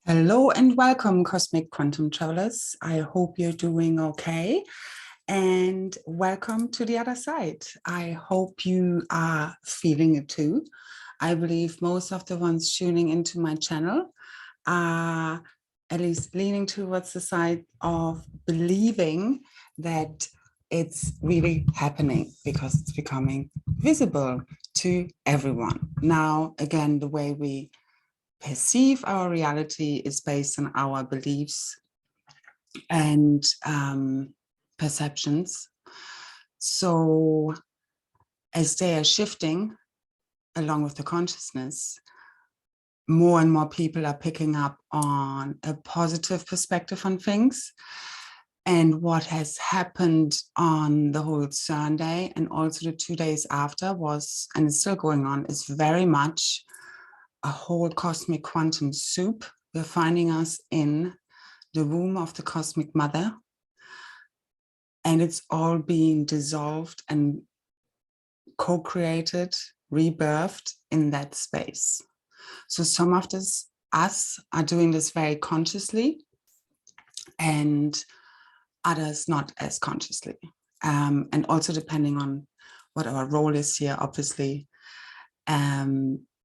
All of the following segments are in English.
Hello and welcome, Cosmic Quantum Travelers. I hope you're doing okay. And welcome to the other side. I hope you are feeling it too. I believe most of the ones tuning into my channel are at least leaning towards the side of believing that it's really happening because it's becoming visible to everyone. Now, again, the way we perceive our reality is based on our beliefs and perceptions. So as they are shifting along with the consciousness, more and more people are picking up on a positive perspective on things. And what has happened on the whole Sunday and also the 2 days after was, and it's still going on, is very much a whole cosmic quantum soup. We're finding us in the womb of the cosmic mother, and it's all being dissolved and co-created, rebirthed in that space. So some of us are doing this very consciously, and others not as consciously. And also depending on what our role is here, obviously,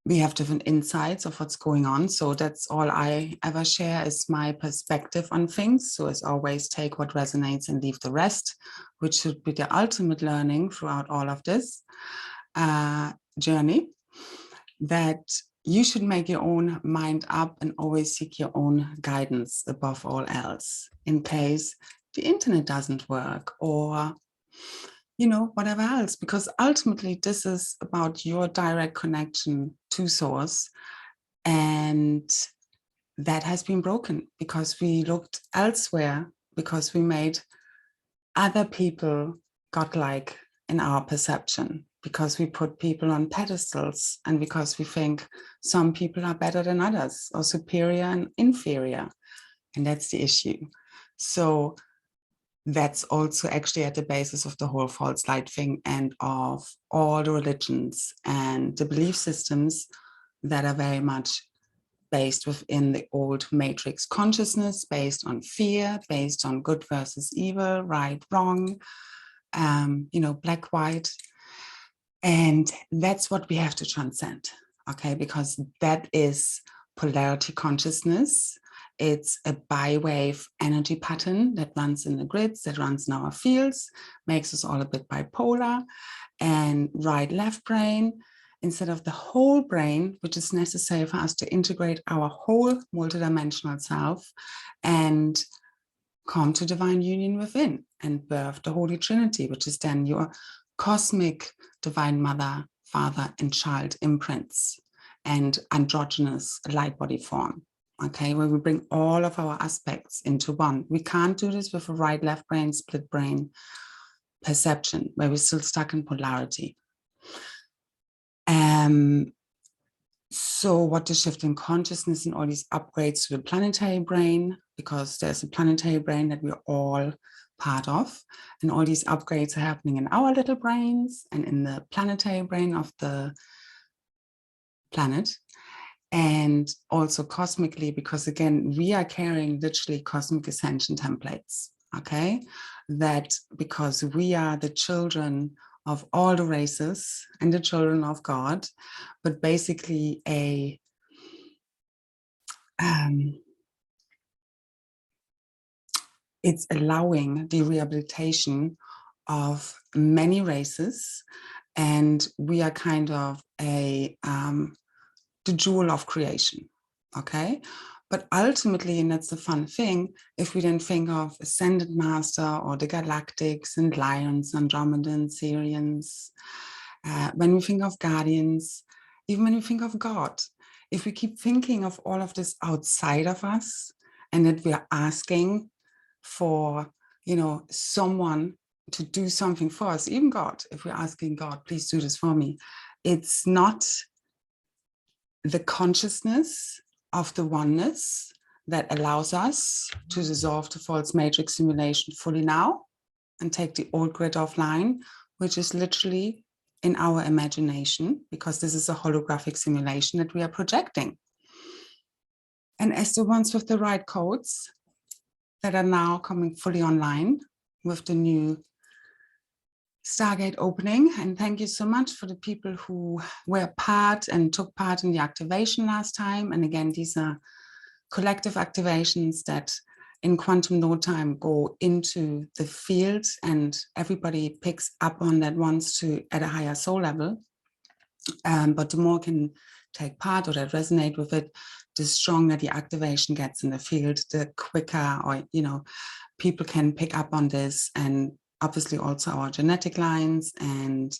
we have different insights of what's going on. So that's all I ever share is my perspective on things. So as always, take what resonates and leave the rest, which should be the ultimate learning throughout all of this journey, that you should make your own mind up and always seek your own guidance above all else in case the internet doesn't work or whatever else, because ultimately this is about your direct connection to source. And that has been broken because we looked elsewhere, because we made other people godlike in our perception, because we put people on pedestals, and because we think some people are better than others or superior and inferior. And that's the issue. So that's also actually at the basis of the whole false light thing and of all the religions and the belief systems that are very much based within the old matrix consciousness, based on fear, based on good versus evil, right, wrong, black, white. And that's what we have to transcend, okay? Because that is polarity consciousness. It's a bi-wave energy pattern that runs in the grids, that runs in our fields, makes us all a bit bipolar, and right-left brain, instead of the whole brain, which is necessary for us to integrate our whole multidimensional self and come to divine union within and birth the Holy Trinity, which is then your cosmic divine mother, father, and child imprints and androgynous light body form. Okay, where we bring all of our aspects into one. We can't do this with a right, left brain, split brain perception, where we're still stuck in polarity. So what the shift in consciousness and all these upgrades to the planetary brain, because there's a planetary brain that we're all part of, and all these upgrades are happening in our little brains and in the planetary brain of the planet. And also cosmically, because again, we are carrying literally cosmic ascension templates, okay? That because we are the children of all the races and the children of God, but basically it's allowing the rehabilitation of many races, and we are kind of the jewel of creation, okay? But ultimately, and that's the fun thing, if we then think of Ascended Master or the Galactics and Lions, Andromedans, Syrians, when we think of Guardians, even when we think of God, if we keep thinking of all of this outside of us and that we are asking for, someone to do something for us, even God, if we're asking God, please do this for me, it's not the consciousness of the oneness that allows us to dissolve the false matrix simulation fully now and take the old grid offline, which is literally in our imagination, because this is a holographic simulation that we are projecting. And as the ones with the right codes that are now coming fully online with the new Stargate opening. And thank you so much for the people who were part and took part in the activation last time. And again, these are collective activations that in quantum no time go into the field, and everybody picks up on that wants to at a higher soul level. But the more can take part or that resonate with it, the stronger the activation gets in the field, the quicker, or people can pick up on this. And obviously also our genetic lines and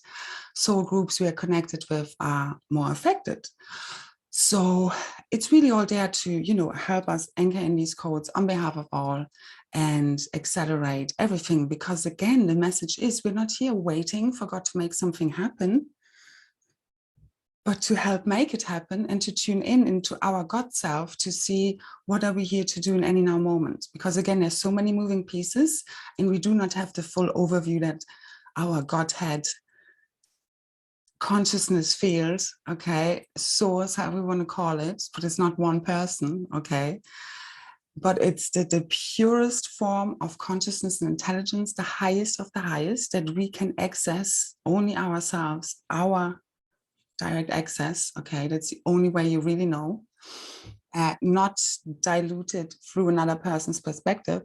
soul groups we are connected with are more affected. So it's really all there to, help us anchor in these codes on behalf of all and accelerate everything. Because again, the message is we're not here waiting for God to make something happen, but to help make it happen and to tune in into our God self to see what are we here to do in any now moment. Because again, there's so many moving pieces and we do not have the full overview that our Godhead consciousness field, okay, source, however we want to call it, but it's not one person, okay, but it's the purest form of consciousness and intelligence, the highest of the highest, that we can access only ourselves, our direct access, okay, that's the only way you really know, not diluted through another person's perspective,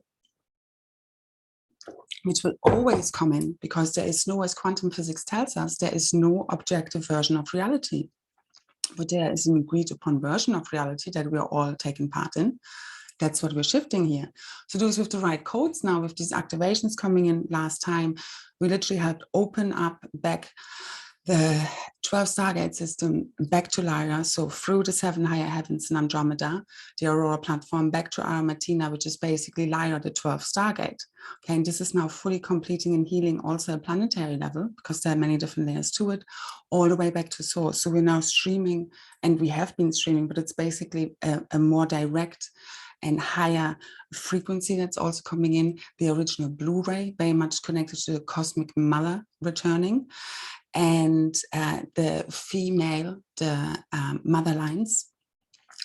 which will always come in, because there is no, as quantum physics tells us, there is no objective version of reality, but there is an agreed upon version of reality that we are all taking part in. That's what we're shifting here. So those with the right codes now, with these activations coming in last time, we literally helped open up back the 12 Stargate system back to Lyra, so through the 7 higher heavens in Andromeda, the Aurora platform, back to Aramattina, which is basically Lyra, the 12th Stargate. Okay, and this is now fully completing and healing also at planetary level, because there are many different layers to it, all the way back to source. So we're now streaming, and we have been streaming, but it's basically a more direct and higher frequency that's also coming in. The original Blu-ray, very much connected to the cosmic mother returning. And the female, the mother lines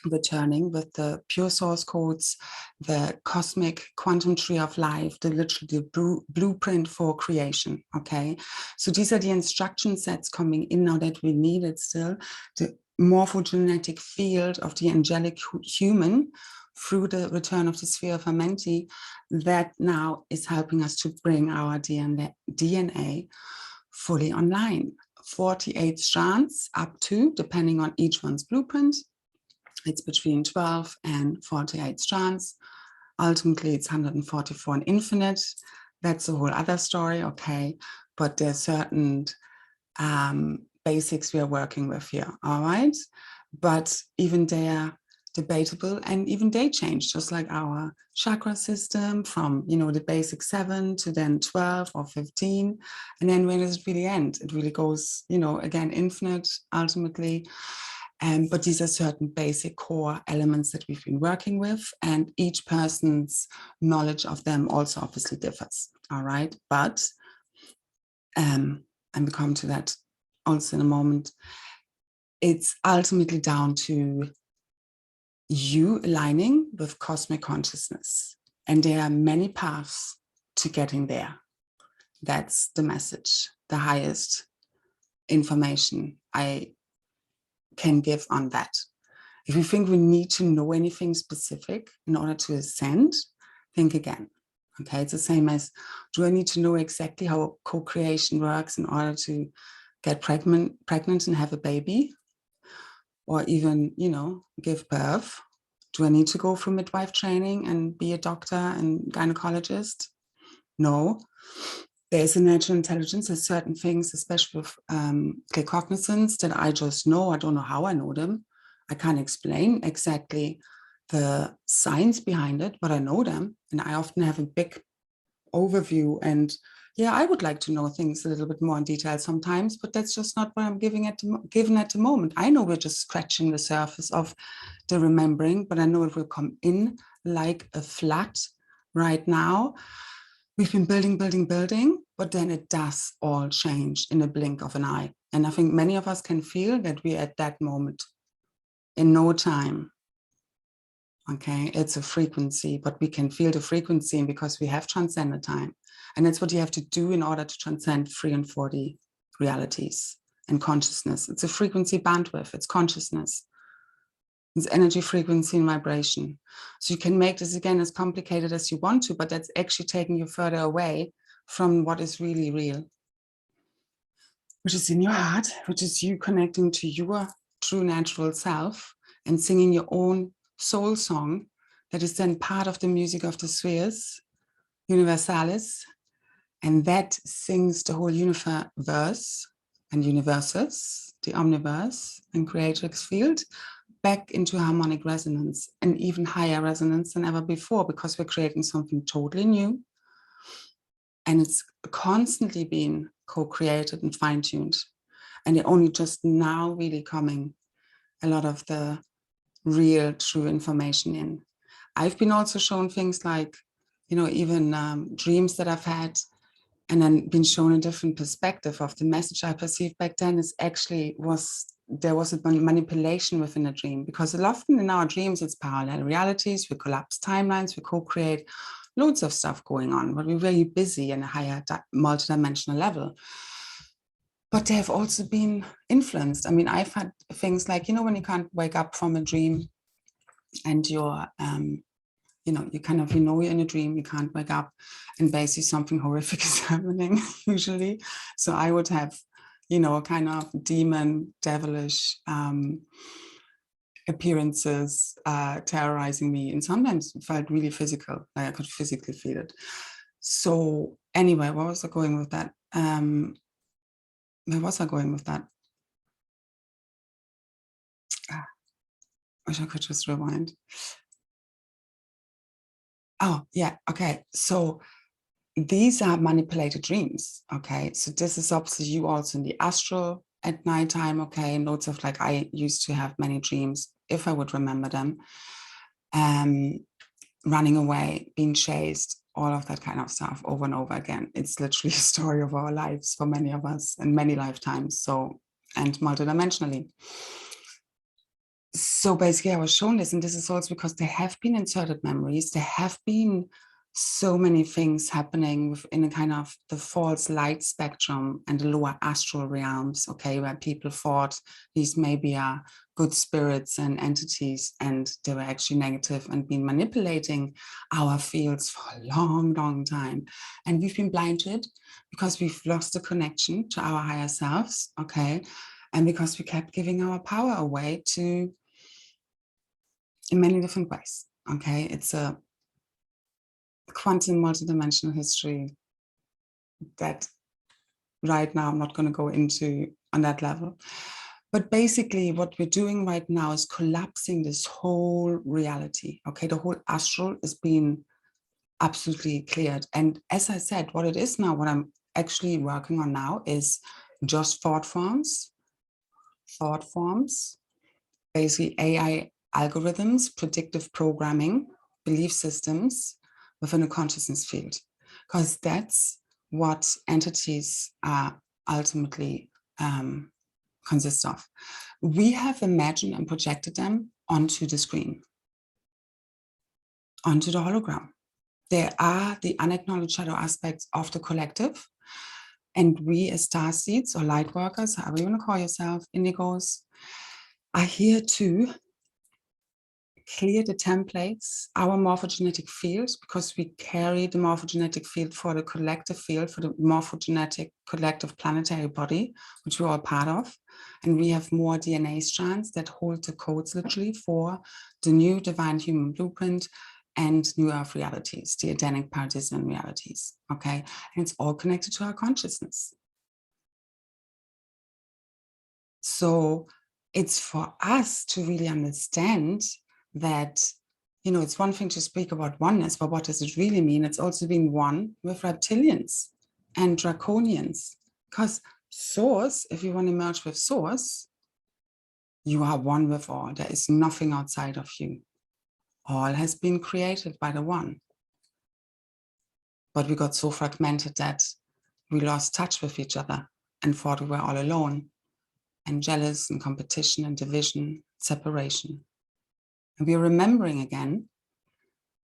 returning with the pure source codes, the cosmic quantum tree of life, literally the blueprint for creation, okay? So these are the instruction sets coming in now that we need it still, the morphogenetic field of the angelic human through the return of the sphere of Amenti, that now is helping us to bring our DNA fully online. 48 strands up to, depending on each one's blueprint, it's between 12 and 48 strands. Ultimately, it's 144 and infinite. That's a whole other story, okay? But there's certain basics we are working with here, all right? But even there, debatable, and even they change, just like our chakra system from, the basic 7 to then 12 or 15. And then where does it really end? It really goes, again, infinite, ultimately. But these are certain basic core elements that we've been working with, and each person's knowledge of them also obviously differs, all right? But, and we come to that also in a moment, it's ultimately down to you aligning with cosmic consciousness. And there are many paths to getting there. That's the message, the highest information I can give on that. If you think we need to know anything specific in order to ascend, think again. Okay, it's the same as, do I need to know exactly how co-creation works in order to get pregnant and have a baby? Or even, give birth? Do I need to go through midwife training and be a doctor and gynecologist? No. There's a natural intelligence. There's certain things, especially with cognizance, that I just know. I don't know how I know them. I can't explain exactly the science behind it, but I know them. And I often have a big overview, and yeah, I would like to know things a little bit more in detail sometimes, but that's just not what I'm given at the moment. I know we're just scratching the surface of the remembering, but I know it will come in like a flood right now. We've been building, but then it does all change in a blink of an eye. And I think many of us can feel that we're at that moment in no time. Okay, it's a frequency, but we can feel the frequency because we have transcended time. And that's what you have to do in order to transcend 3 and 4D realities and consciousness. It's a frequency bandwidth, it's consciousness. It's energy, frequency, and vibration. So you can make this again as complicated as you want to, but that's actually taking you further away from what is really real, which is in your heart, which is you connecting to your true natural self and singing your own soul song that is then part of the music of the spheres, universalis, and that sings the whole universe and universes, the omniverse and creatrix field, back into harmonic resonance, and even higher resonance than ever before, because we're creating something totally new. And it's constantly being co-created and fine-tuned. And it only just now really coming a lot of the real, true information in. I've been also shown things like, you know, even dreams that I've had, and then been shown a different perspective of the message I perceived back then is actually there was a manipulation within a dream, because often in our dreams, it's parallel realities, we collapse timelines, we co-create loads of stuff going on, but we're very busy in a higher multidimensional level. But they have also been influenced. I mean, I've had things like, you know, when you can't wake up from a dream and you're, you know, you're in a dream, you can't wake up, and basically something horrific is happening usually. So I would have, you know, a kind of demon, devilish appearances terrorizing me. And sometimes it felt really physical, like I could physically feel it. So anyway, where was I going with that? Where was I going with that? Wish I could just rewind. Oh, yeah, okay. So these are manipulated dreams, okay? So this is obviously you also in the astral at nighttime, okay? Notes of like, I used to have many dreams, if I would remember them, running away, being chased, all of that kind of stuff over and over again. It's literally a story of our lives for many of us and many lifetimes, so, and multidimensionally. So basically I was shown this, and this is also because there have been inserted memories. There have been so many things happening within a kind of the false light spectrum and the lower astral realms, okay, where people thought these maybe are good spirits and entities, and they were actually negative and been manipulating our fields for a long, long time. And we've been blinded because we've lost the connection to our higher selves, okay, and because we kept giving our power away to in many different ways, okay? It's a quantum multidimensional history that right now I'm not going to go into on that level. But basically what we're doing right now is collapsing this whole reality, okay? The whole astral is being absolutely cleared. And as I said, what it is now, what I'm actually working on now is just thought forms, basically AI algorithms, predictive programming, belief systems within a consciousness field, because that's what entities are ultimately consist of. We have imagined and projected them onto the screen, onto the hologram. There are the unacknowledged shadow aspects of the collective, and we as star seeds or light workers, however you want to call yourself, indigos, are here to clear the templates, our morphogenetic fields, because we carry the morphogenetic field for the collective field, for the morphogenetic collective planetary body, which we're all part of. And we have more DNA strands that hold the codes literally for the new divine human blueprint and new earth realities, the Edenic Paradisian realities, okay? And it's all connected to our consciousness. So it's for us to really understand that, you know, it's one thing to speak about oneness, but what does it really mean? It's also being one with reptilians and draconians, because source, if you want to merge with source, you are one with all. There is nothing outside of you. All has been created by the one. But we got so fragmented that we lost touch with each other and thought we were all alone, and jealous and competition and division, separation. And we're remembering again.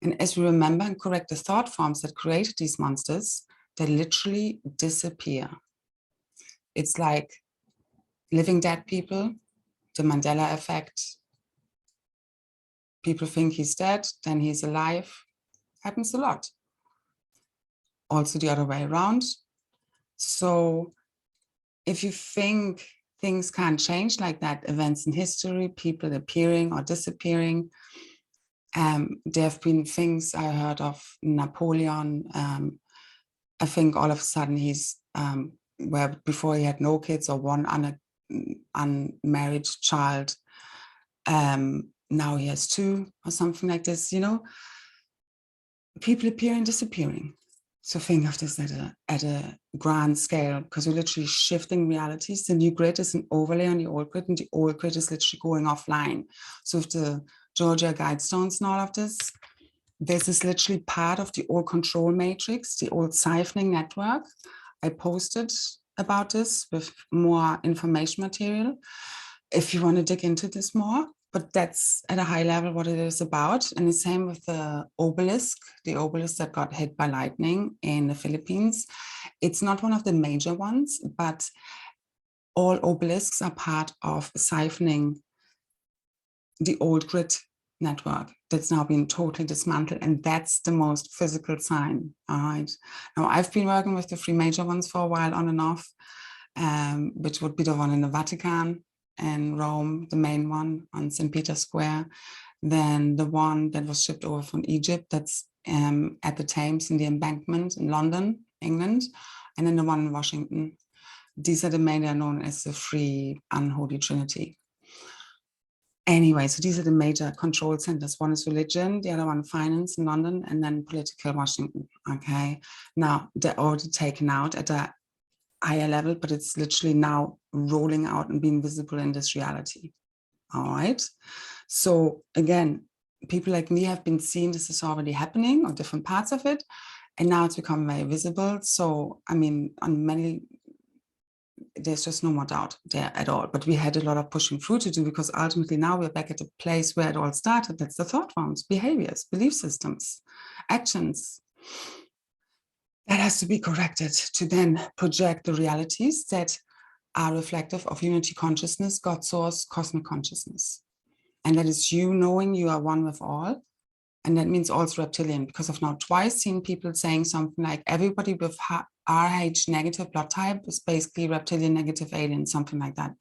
And as we remember and correct the thought forms that created these monsters, they literally disappear. It's like living dead people, the Mandela effect. People think he's dead, then he's alive. Happens a lot. Also the other way around. So if you think things can't change like that, events in history, people appearing or disappearing, there have been things I heard of Napoleon. I think all of a sudden he's, where before he had no kids or one unmarried child, now he has two or something like this, you know, people appearing, disappearing. So think of this at a grand scale, because we're literally shifting realities. The new grid is an overlay on the old grid, and the old grid is literally going offline. So with the Georgia Guidestones and all of this, this is literally part of the old control matrix, the old siphoning network. I posted about this with more information material if you want to dig into this more, but that's at a high level what it is about. And the same with the obelisk that got hit by lightning in the Philippines. It's not one of the major ones, but all obelisks are part of siphoning the old grid network that's now been totally dismantled, and that's the most physical sign. All right. Now I've been working with the three major ones for a while, on and off, which would be the one in the Vatican and Rome, the main one on St. Peter's Square, then the one that was shipped over from Egypt, that's at the Thames in the Embankment in London, England, and then the one in Washington. These are the main, they're known as the three unholy trinity. Anyway, so these are the major control centers. One is religion, the other one finance in London, and then political Washington. Okay, now they're already taken out at a higher level, but it's literally now rolling out and being visible in this reality. All right. So again, people like me have been seeing this is already happening, or different parts of it, and now it's become very visible. So I mean, on many, there's just no more doubt there at all. But we had a lot of pushing through to do, because ultimately now we're back at the place where it all started. That's the thought forms, behaviors, belief systems, actions. That has to be corrected to then project the realities that are reflective of unity consciousness, God source, cosmic consciousness. And that is you knowing you are one with all. And that means also reptilian, because I've now twice seen people saying something like everybody with RH negative blood type is basically reptilian negative alien, something like that.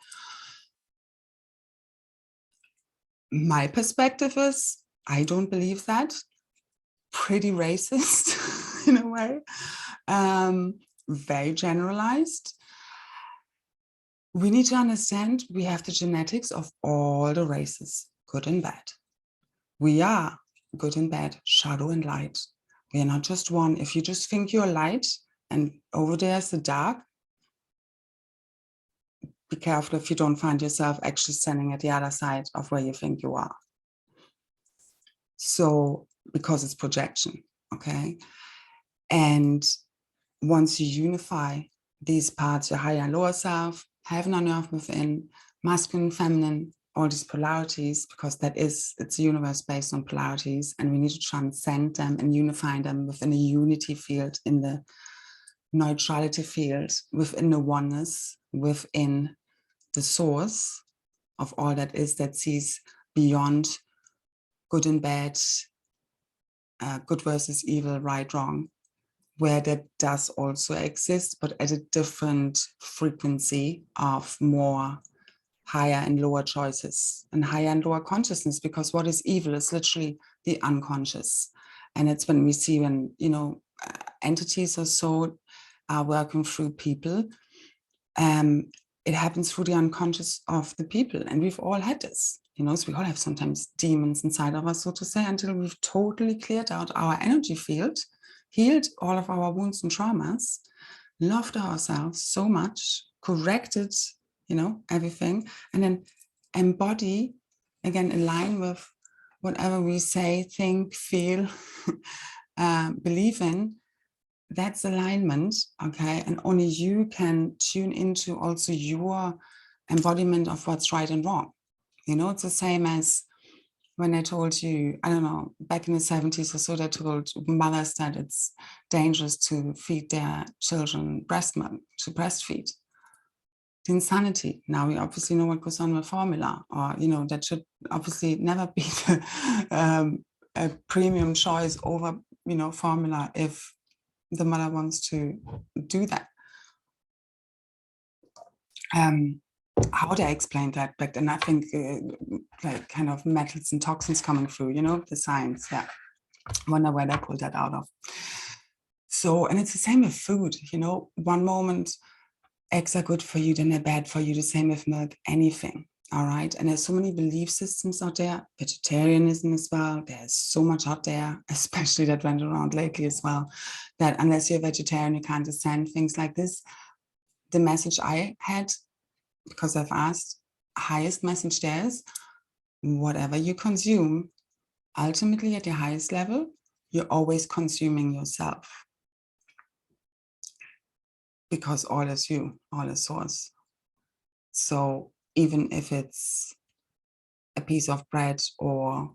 My perspective is, I don't believe that. Pretty racist in a way, very generalized. We need to understand we have the genetics of all the races, good and bad. We are good and bad, shadow and light. We are not just one. If you just think you're light and over there's the dark, be careful if you don't find yourself actually standing at the other side of where you think you are. So, because it's projection, okay? And once you unify these parts, your higher and lower self, heaven on earth within, masculine, feminine, all these polarities, because it's a universe based on polarities, and we need to transcend them and unify them within a unity field, in the neutrality field, within the oneness, within the source of all that is, that sees beyond good and bad, good versus evil, right, wrong, where that does also exist, but at a different frequency of more higher and lower choices and higher and lower consciousness. Because what is evil is literally the unconscious. And it's when we see, when, you know, entities or so are working through people, it happens through the unconscious of the people. And we've all had this, you know, so we all have sometimes demons inside of us, so to say, until we've totally cleared out our energy field, healed all of our wounds and traumas, loved ourselves so much, corrected, you know, everything, and then embody, again, align with whatever we say, think, feel, believe in. That's alignment, okay? And only you can tune into also your embodiment of what's right and wrong. You know, it's the same as when they told you, I don't know, back in the 70s or so, they told mothers that it's dangerous to feed their children breast milk, to breastfeed. The insanity. Now we obviously know what goes on with formula, or, you know, that should obviously never be a premium choice over, you know, formula if the mother wants to do that. How they explained that back then, I think like kind of metals and toxins coming through, you know, the science. Yeah, wonder where they pulled that out of. So, and it's the same with food, you know, one moment eggs are good for you, then they're bad for you, the same with milk, anything. All right. And there's so many belief systems out there, vegetarianism as well. There's so much out there, especially that went around lately as well, that unless you're a vegetarian, you can't understand things like this. The message I had, because I've asked, highest message there is, whatever you consume, ultimately at your highest level, you're always consuming yourself. Because all is you, all is source. So even if it's a piece of bread or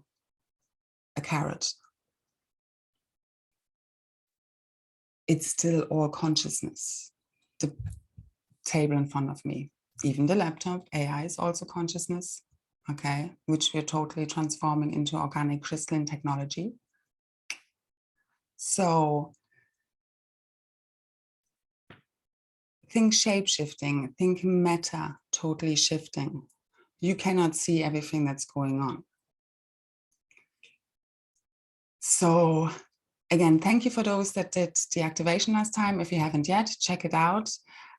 a carrot, it's still all consciousness. The table in front of me, even the laptop, AI is also consciousness, okay, which we're totally transforming into organic crystalline technology. So think shape-shifting, think meta, totally shifting. You cannot see everything that's going on. So again, thank you for those that did the activation last time. If you haven't yet, check it out.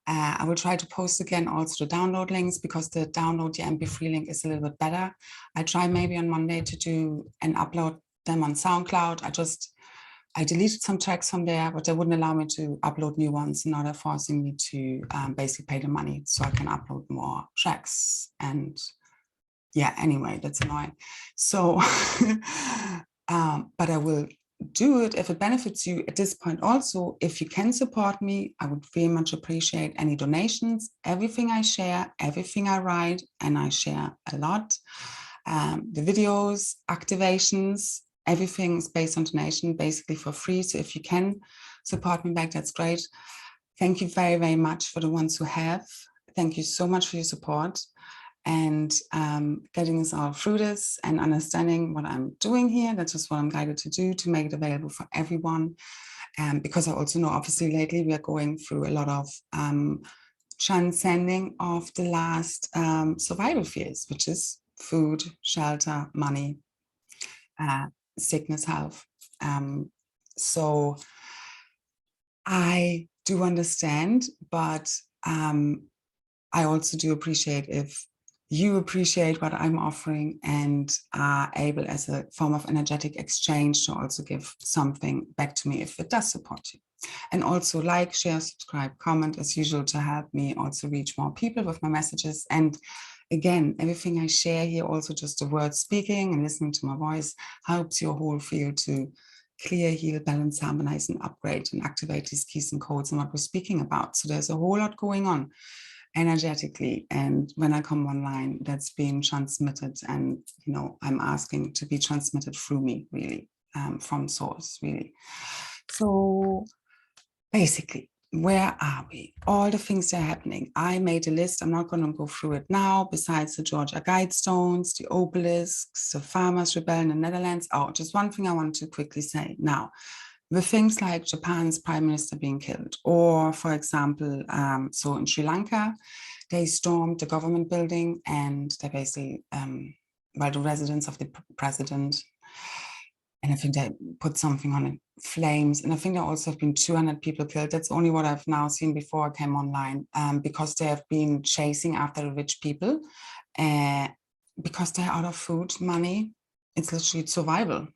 I will try to post again also the download links, because the download, the MP3 link is a little bit better. I try maybe on Monday to do and upload them on SoundCloud. I deleted some tracks from there, but they wouldn't allow me to upload new ones. Now they're forcing me to basically pay the money so I can upload more tracks. And yeah, anyway, that's annoying. So, but I will do it if it benefits you at this point. Also, if you can support me, I would very much appreciate any donations. Everything I share, everything I write, and I share a lot. The videos, activations, everything is based on donation, basically for free. So if you can support me back, that's great. Thank you very, very much for the ones who have. Thank you so much for your support and getting us all through this and understanding what I'm doing here. That's just what I'm guided to do, to make it available for everyone. Because I also know, obviously, lately we are going through a lot of transcending of the last survival fears, which is food, shelter, money, sickness, health. So I do understand, but I also do appreciate if you appreciate what I'm offering and are able, as a form of energetic exchange, to also give something back to me if it does support you. And also like, share, subscribe, comment as usual to help me also reach more people with my messages. And again, everything I share here, also just the words speaking and listening to my voice, helps your whole field to clear, heal, balance, harmonize, and upgrade and activate these keys and codes and what we're speaking about. So there's a whole lot going on energetically, and when I come online, that's being transmitted, and you know, I'm asking to be transmitted through me, really, from source, really. So basically, where are we? All the things that are happening. I made a list. I'm not going to go through it now. Besides the Georgia Guidestones, the obelisks, the Farmers' Rebellion in the Netherlands. Oh, just one thing I want to quickly say now. With things like Japan's prime minister being killed, or for example, so in Sri Lanka, they stormed the government building and they basically, well, the residence of the president, and I think they put something on it, flames, and I think there also have been 200 people killed. That's only what I've now seen before I came online, because they have been chasing after the rich people, because they're out of food, money. It's literally survival.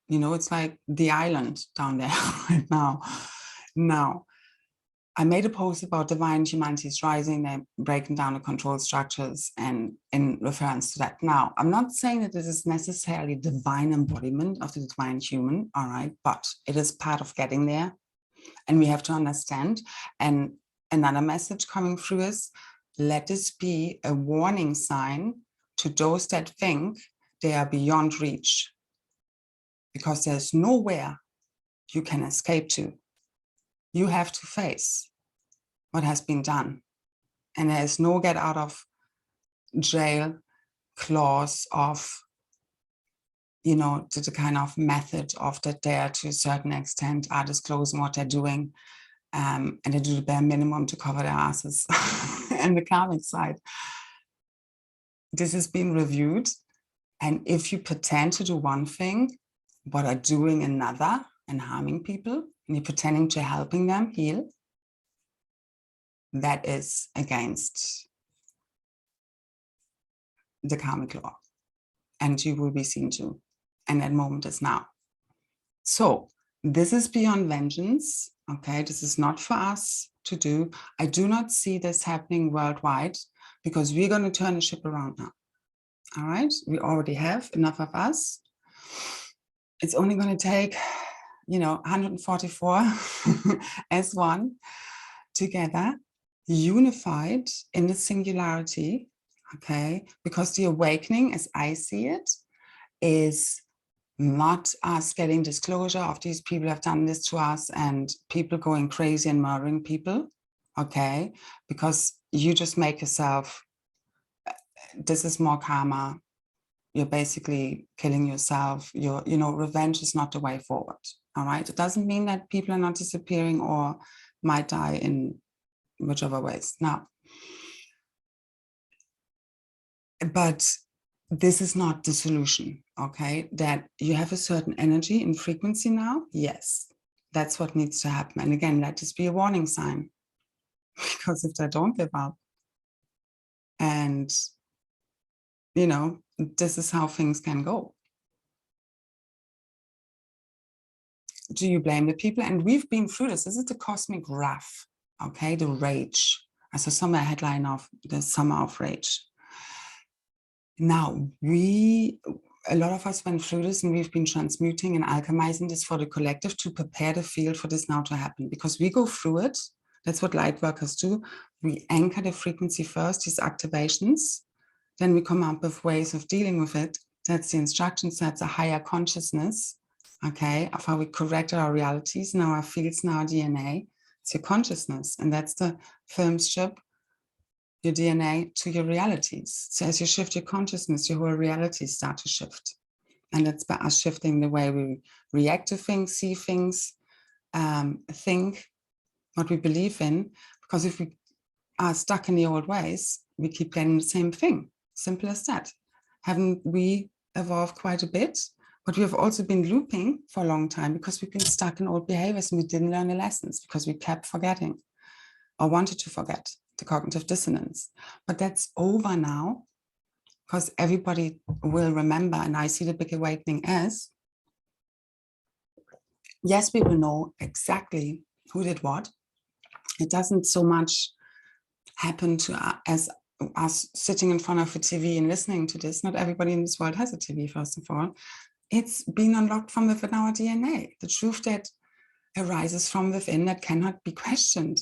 You know, it's like the island down there right now. Now, I made a post about divine humanities rising, they're breaking down the control structures, and in reference to that. Now, I'm not saying that this is necessarily divine embodiment of the divine human, all right, but it is part of getting there. And we have to understand. And another message coming through is, let this be a warning sign to those that think they are beyond reach, because there's nowhere you can escape to. You have to face what has been done. And there is no get out of jail clause of, you know, the kind of method of that they are to a certain extent are disclosing what they're doing. And they do the bare minimum to cover their asses. And the karmic side. This has been reviewed. And if you pretend to do one thing, but are doing another and harming people, and you're pretending to helping them heal, that is against the karmic law. And you will be seen to. And that moment is now. So this is beyond vengeance. Okay, this is not for us to do. I do not see this happening worldwide, because we're going to turn the ship around now. All right, we already have enough of us. It's only going to take, you know, 144 as one together, unified in the singularity. Okay, because the awakening, as I see it, is not us getting disclosure of these people have done this to us and people going crazy and murdering people. Okay, because you just make yourself, this is more karma. You're basically killing yourself. You know, revenge is not the way forward. All right, it doesn't mean that people are not disappearing or might die in whichever ways. Now, but this is not the solution. Okay, that you have a certain energy and frequency now. Yes, that's what needs to happen. And again, let this be a warning sign, because if they don't give up, and you know, this is how things can go. Do you blame the people? And we've been through this. This is the cosmic wrath, okay? The rage. I saw somewhere a headline of the summer of rage. Now, a lot of us went through this, and we've been transmuting and alchemizing this for the collective to prepare the field for this now to happen, because we go through it. That's what light workers do. We anchor the frequency first, these activations. Then we come up with ways of dealing with it. That's the instructions. That's a higher consciousness, okay, of how we corrected our realities, now our fields, now our DNA. It's your consciousness, and that's the filmship, your DNA to your realities. So as you shift your consciousness, your whole realities start to shift. And that's by us shifting the way we react to things, see things, think, what we believe in. Because if we are stuck in the old ways, we keep getting the same thing. Simple as that. Haven't we evolved quite a bit? But we have also been looping for a long time, because we've been stuck in old behaviors and we didn't learn the lessons, because we kept forgetting or wanted to forget, the cognitive dissonance. But that's over now, because everybody will remember. And I see the big awakening as, yes, we will know exactly who did what. It doesn't so much happen to as us sitting in front of a TV and listening to this. Not everybody in this world has a TV, first of all. It's been unlocked from within our DNA, the truth that arises from within that cannot be questioned.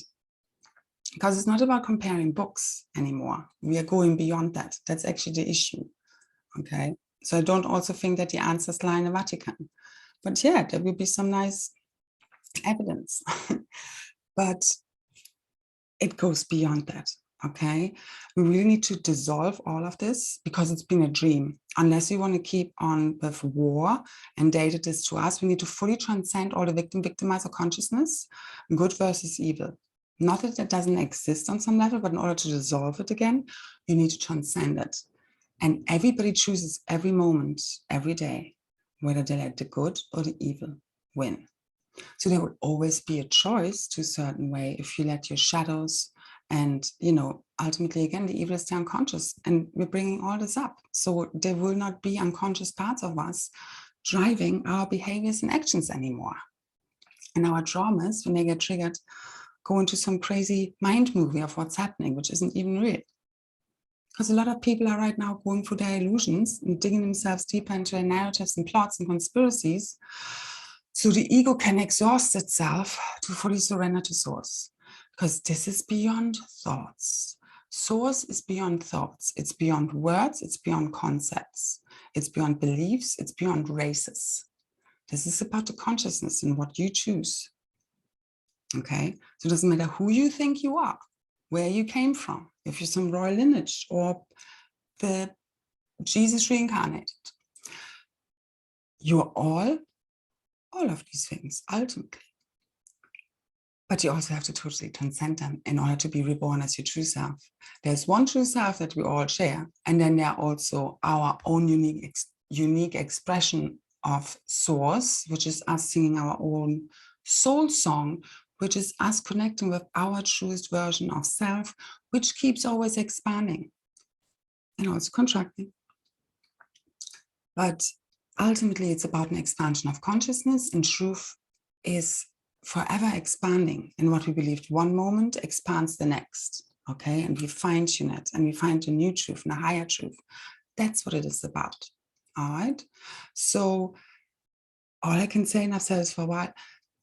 Because it's not about comparing books anymore. We are going beyond that. That's actually the issue. Okay. So I don't also think that the answers lie in the Vatican. But yeah, there will be some nice evidence. But it goes beyond that. Okay. We really need to dissolve all of this, because it's been a dream. Unless you want to keep on with war and data this to us, we need to fully transcend all the victimizer consciousness, good versus evil. Not that it doesn't exist on some level, but in order to dissolve it again, you need to transcend it. And everybody chooses every moment, every day, whether they let the good or the evil win. So there will always be a choice to a certain way if you let your shadows and, you know, ultimately, again, the evil is the unconscious. And we're bringing all this up. So there will not be unconscious parts of us driving our behaviors and actions anymore. And our traumas, when they get triggered, go into some crazy mind movie of what's happening, which isn't even real. Because a lot of people are right now going through their illusions and digging themselves deeper into their narratives and plots and conspiracies, so the ego can exhaust itself to fully surrender to source. Because this is beyond thoughts. Source is beyond thoughts. It's beyond words. It's beyond concepts. It's beyond beliefs. It's beyond races. This is about the consciousness and what you choose. Okay, so it doesn't matter who you think you are, where you came from, if you're some royal lineage or the Jesus reincarnated. You're all of these things ultimately. But you also have to totally transcend them in order to be reborn as your true self. There's one true self that we all share, and then there are also our own unique expression of source, which is us singing our own soul song, which is us connecting with our truest version of self, which keeps always expanding and also contracting. But ultimately, it's about an expansion of consciousness, and truth is forever expanding. And what we believed one moment expands the next. Okay, and we fine tune it, and we find a new truth and a higher truth. That's what it is about. All right. So all I can say, and I've said this for a while,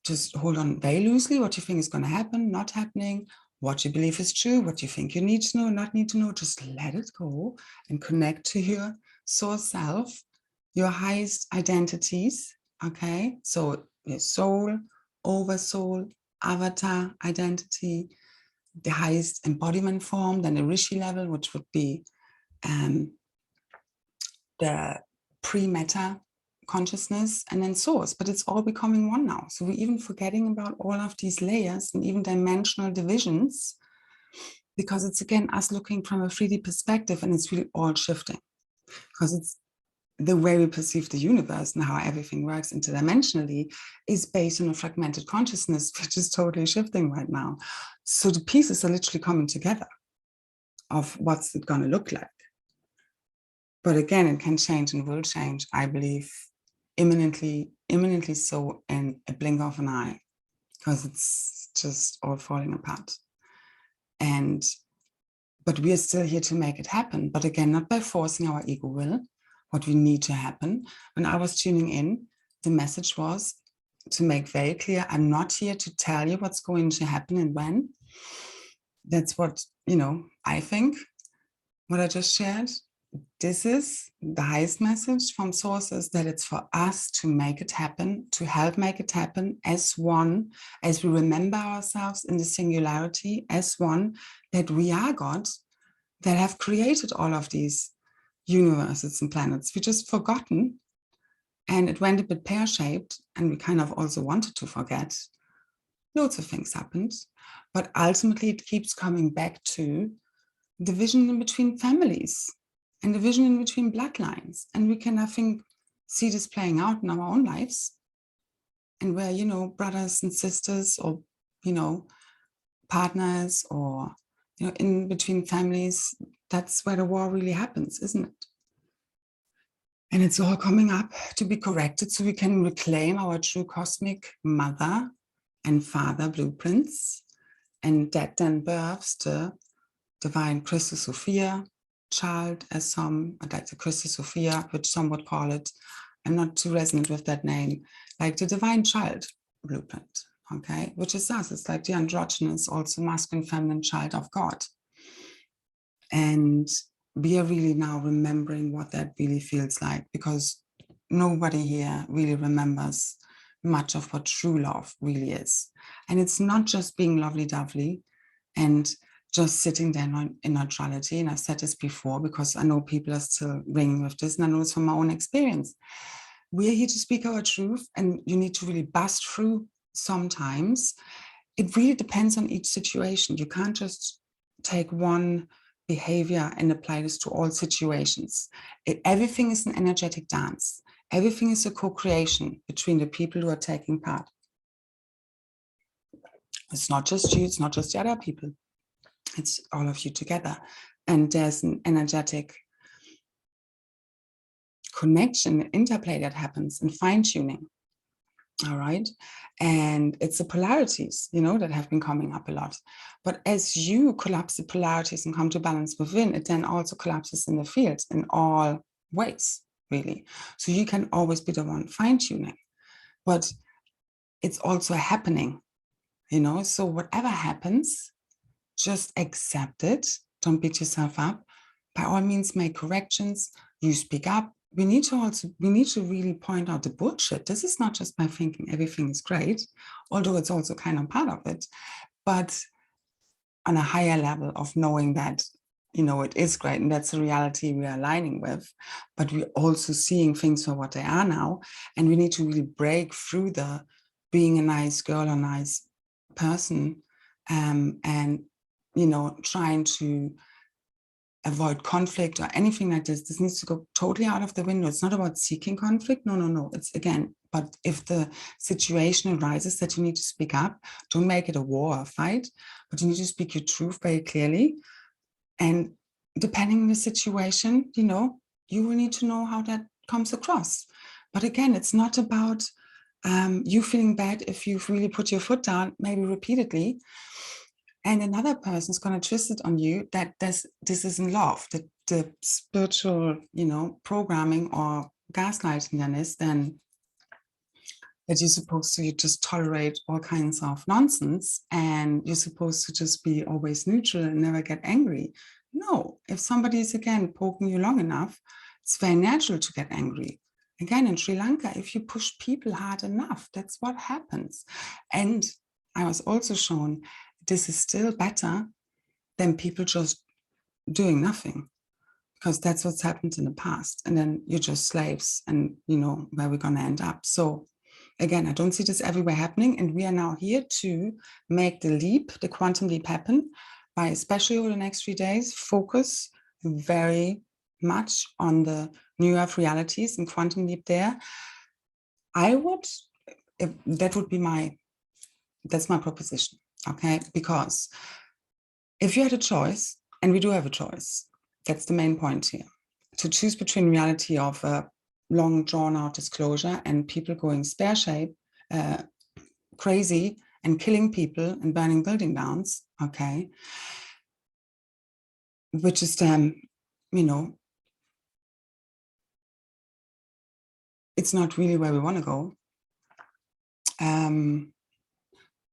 just hold on very loosely what you think is going to happen, not happening, what you believe is true, what you think you need to know, not need to know. Just let it go and connect to your source self, your highest identities. Okay, so your soul, oversoul, avatar identity, the highest embodiment form, then the rishi level, which would be the pre-meta consciousness, and then source. But it's all becoming one now. So we're even forgetting about all of these layers and even dimensional divisions, because it's again us looking from a 3D perspective, and it's really all shifting, because it's the way we perceive the universe and how everything works interdimensionally is based on a fragmented consciousness, which is totally shifting right now. So the pieces are literally coming together of what's it going to look like. But again, it can change and will change, I believe, imminently so, in a blink of an eye, because it's just all falling apart. But we are still here to make it happen. But again, not by forcing our ego will, what we need to happen. When I was tuning in, the message was to make very clear, I'm not here to tell you what's going to happen and when. That's what, I think, what I just shared. This is the highest message from sources, that it's for us to make it happen, to help make it happen as one, as we remember ourselves in the singularity, as one, that we are God, that have created all of these universes and planets. We just forgotten, and it went a bit pear-shaped, and we kind of also wanted to forget. Loads of things happened, but ultimately it keeps coming back to division in between families and division in between bloodlines. And we can, I think, see this playing out in our own lives, and where, brothers and sisters, or, partners, or, in between families, that's where the war really happens, isn't it? And it's all coming up to be corrected, so we can reclaim our true cosmic mother and father blueprints. And that then births the divine Christus Sophia child, as some, like the Christus Sophia, which some would call it. I'm not too resonant with that name, like the divine child blueprint, okay, which is us. It's like the androgynous, also masculine, feminine child of God. And we are really now remembering what that really feels like, because nobody here really remembers much of what true love really is. And it's not just being lovely-dovely and just sitting there in neutrality. And I've said this before, because I know people are still ringing with this, and I know it's from my own experience. We're here to speak our truth, and you need to really bust through sometimes. It really depends on each situation. You can't just take one behavior and apply this to all situations. Everything is an energetic dance. Everything is a co-creation between the people who are taking part. It's not just you, it's not just the other people. It's all of you together. And there's an energetic connection, interplay that happens, and fine-tuning. All right. And it's the polarities, that have been coming up a lot. But as you collapse the polarities and come to balance within, it then also collapses in the field in all ways, really. So you can always be the one fine-tuning. But it's also happening, So whatever happens, just accept it Don't beat yourself up. By all means, make corrections. You speak up. We need to really point out the bullshit. This is not just by thinking everything is great, although it's also kind of part of it, but on a higher level of knowing that, it is great and that's the reality we are aligning with, but we're also seeing things for what they are now. And we need to really break through the being a nice girl or nice person, and, trying to avoid conflict or anything like this. This needs to go totally out of the window. It's not about seeking conflict. No. It's again, but if the situation arises that you need to speak up, don't make it a war or a fight, but you need to speak your truth very clearly. And depending on the situation, you will need to know how that comes across. But again, it's not about you feeling bad if you've really put your foot down, maybe repeatedly, and another person is going to twist it on you that this isn't love, that the spiritual, programming or gaslighting then is then that you're supposed to just tolerate all kinds of nonsense and you're supposed to just be always neutral and never get angry. No, if somebody is again poking you long enough, it's very natural to get angry. Again, in Sri Lanka, if you push people hard enough, that's what happens. And I was also shown this is still better than people just doing nothing, because that's what's happened in the past. And then you're just slaves and where we're going to end up. So again, I don't see this everywhere happening. And we are now here to make the quantum leap happen by, especially over the next 3 days, focus very much on the new earth realities and quantum leap there. That's my proposition. Okay, because if you had a choice, and we do have a choice, that's the main point here, to choose between reality of a long drawn out disclosure and people going spear-shaped, crazy, and killing people and burning building downs, okay, which is it's not really where we want to go.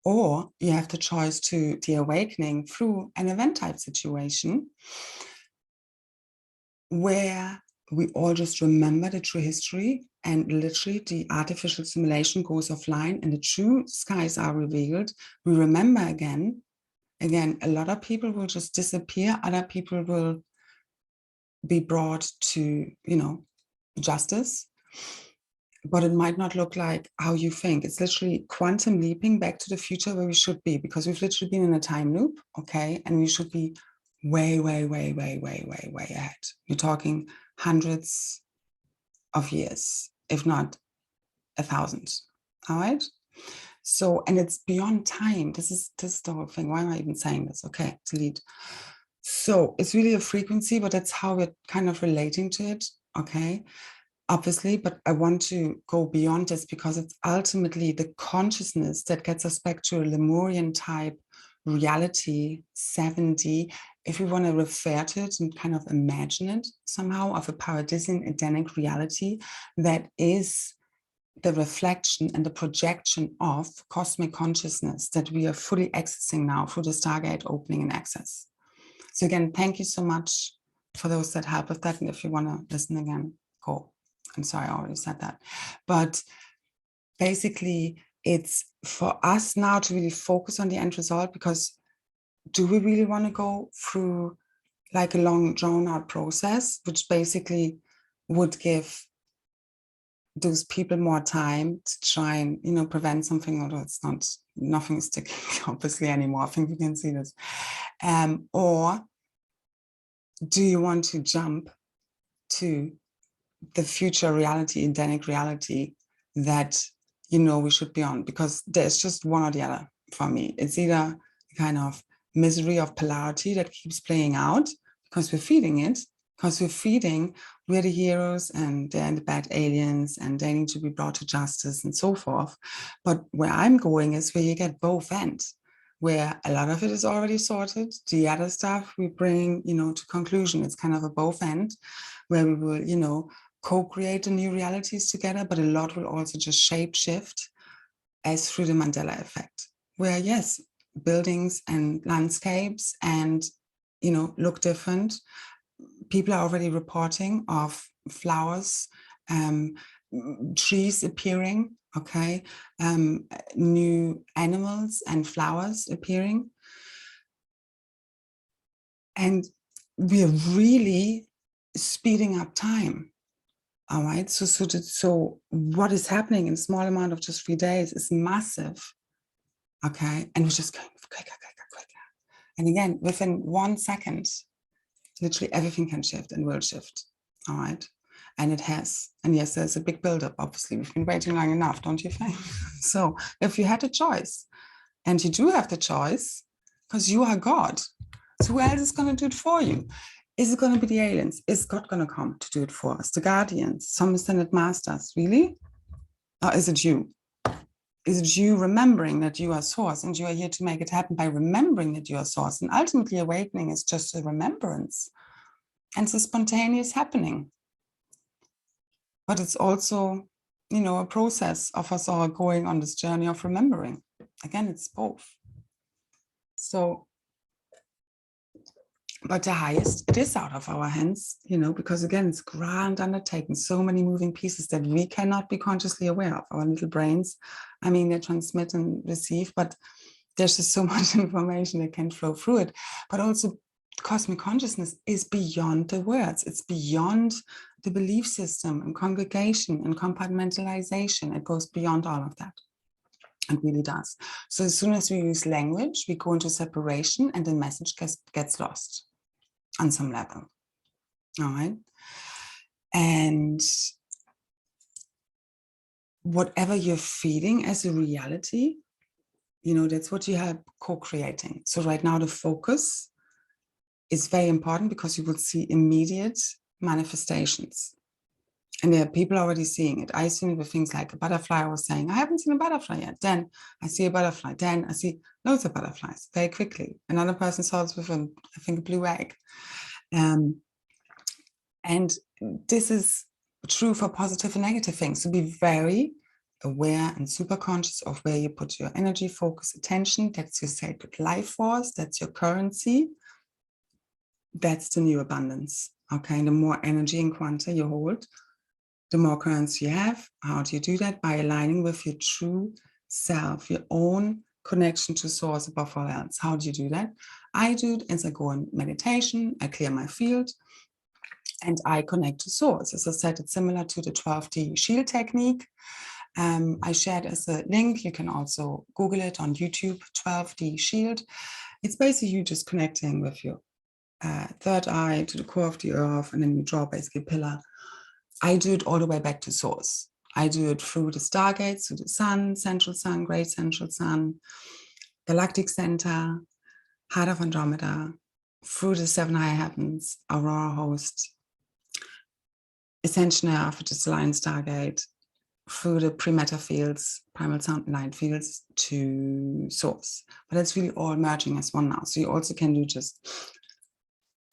Or you have the choice to the awakening through an event type situation where we all just remember the true history and literally the artificial simulation goes offline and the true skies are revealed. We remember again, a lot of people will just disappear. Other people will be brought to, justice. But it might not look like how you think. It's literally quantum leaping back to the future where we should be, because we've literally been in a time loop, okay? And we should be way, way, way, way, way, way, way ahead. You're talking hundreds of years, if not 1,000, all right? So, and it's beyond time. This is the whole thing. Why am I even saying this? Okay, delete. So it's really a frequency, but that's how we're kind of relating to it, okay? Obviously, but I want to go beyond this because it's ultimately the consciousness that gets us back to a Lemurian type reality, 7D, if we want to refer to it and kind of imagine it somehow, of a paradisian Edenic reality that is the reflection and the projection of cosmic consciousness that we are fully accessing now through the Stargate opening and access. So again, thank you so much for those that help with that. And if you want to listen again, go. I'm sorry, I already said that. But basically, it's for us now to really focus on the end result, because do we really want to go through like a long drawn out process, which basically would give those people more time to try and, prevent something, although it's not, nothing is sticking obviously anymore. I think we can see this. Or do you want to jump to the future reality, endemic reality that we should be on? Because there's just one or the other for me. It's either kind of misery of polarity that keeps playing out because we're feeding it, because we're the heroes and they're the bad aliens and they need to be brought to justice and so forth. But where I'm going is where you get both ends, where a lot of it is already sorted. The other stuff we bring, to conclusion. It's kind of a both end where we will, co-create the new realities together, but a lot will also just shape shift as through the Mandela effect, where yes, buildings and landscapes and look different. People are already reporting of flowers, trees appearing, okay, new animals and flowers appearing. And we are really speeding up time. All right. So what is happening in a small amount of just 3 days is massive. Okay. And we're just going quicker. And again, within 1 second, literally everything can shift and will shift. All right. And it has. And yes, there's a big buildup. Obviously, we've been waiting long enough, don't you think? So if you had a choice, and you do have the choice, because you are God. So who else is going to do it for you? Is it going to be the aliens? Is God going to come to do it for us? The guardians, some ascended masters, really? Or is it you? Is it you remembering that you are source and you are here to make it happen by remembering that you are source? And ultimately, awakening is just a remembrance. And it's a spontaneous happening. But it's also, a process of us all going on this journey of remembering. Again, it's both. So, but the highest, it is out of our hands, because again, it's grand undertaking, so many moving pieces that we cannot be consciously aware of. Our little brains, they transmit and receive, but there's just so much information that can flow through it. But also cosmic consciousness is beyond the words. It's beyond the belief system and congregation and compartmentalization. It goes beyond all of that. It really does. So as soon as we use language, we go into separation and the message gets lost on some level. All right. And whatever you're feeling as a reality, that's what you have co-creating. So right now the focus is very important because you will see immediate manifestations. And there are people already seeing it. I see it with things like a butterfly. I was saying, I haven't seen a butterfly yet. Then I see a butterfly. Then I see loads of butterflies very quickly. Another person saw it with, I think, a blue egg. And this is true for positive and negative things. So be very aware and super conscious of where you put your energy, focus, attention. That's your sacred life force. That's your currency. That's the new abundance. Okay. And the more energy and quanta you hold, the more currency you have. How do you do that? By aligning with your true self, your own connection to source above all else. How do you do that? I do it as I go in meditation. I clear my field and I connect to source. As I said, it's similar to the 12D shield technique. I shared as a link. You can also Google it on YouTube, 12D shield. It's basically you just connecting with your third eye to the core of the earth, and then you draw basically a pillar. I do it all the way back to source. I do it through the stargates, through the sun, central sun, great central sun, galactic center, heart of Andromeda, through the 7 higher heavens, aurora host, ascension earth, which is the lion stargate, through the pre-matter fields, primal sound and light fields to source. But it's really all merging as one now. So you also can do just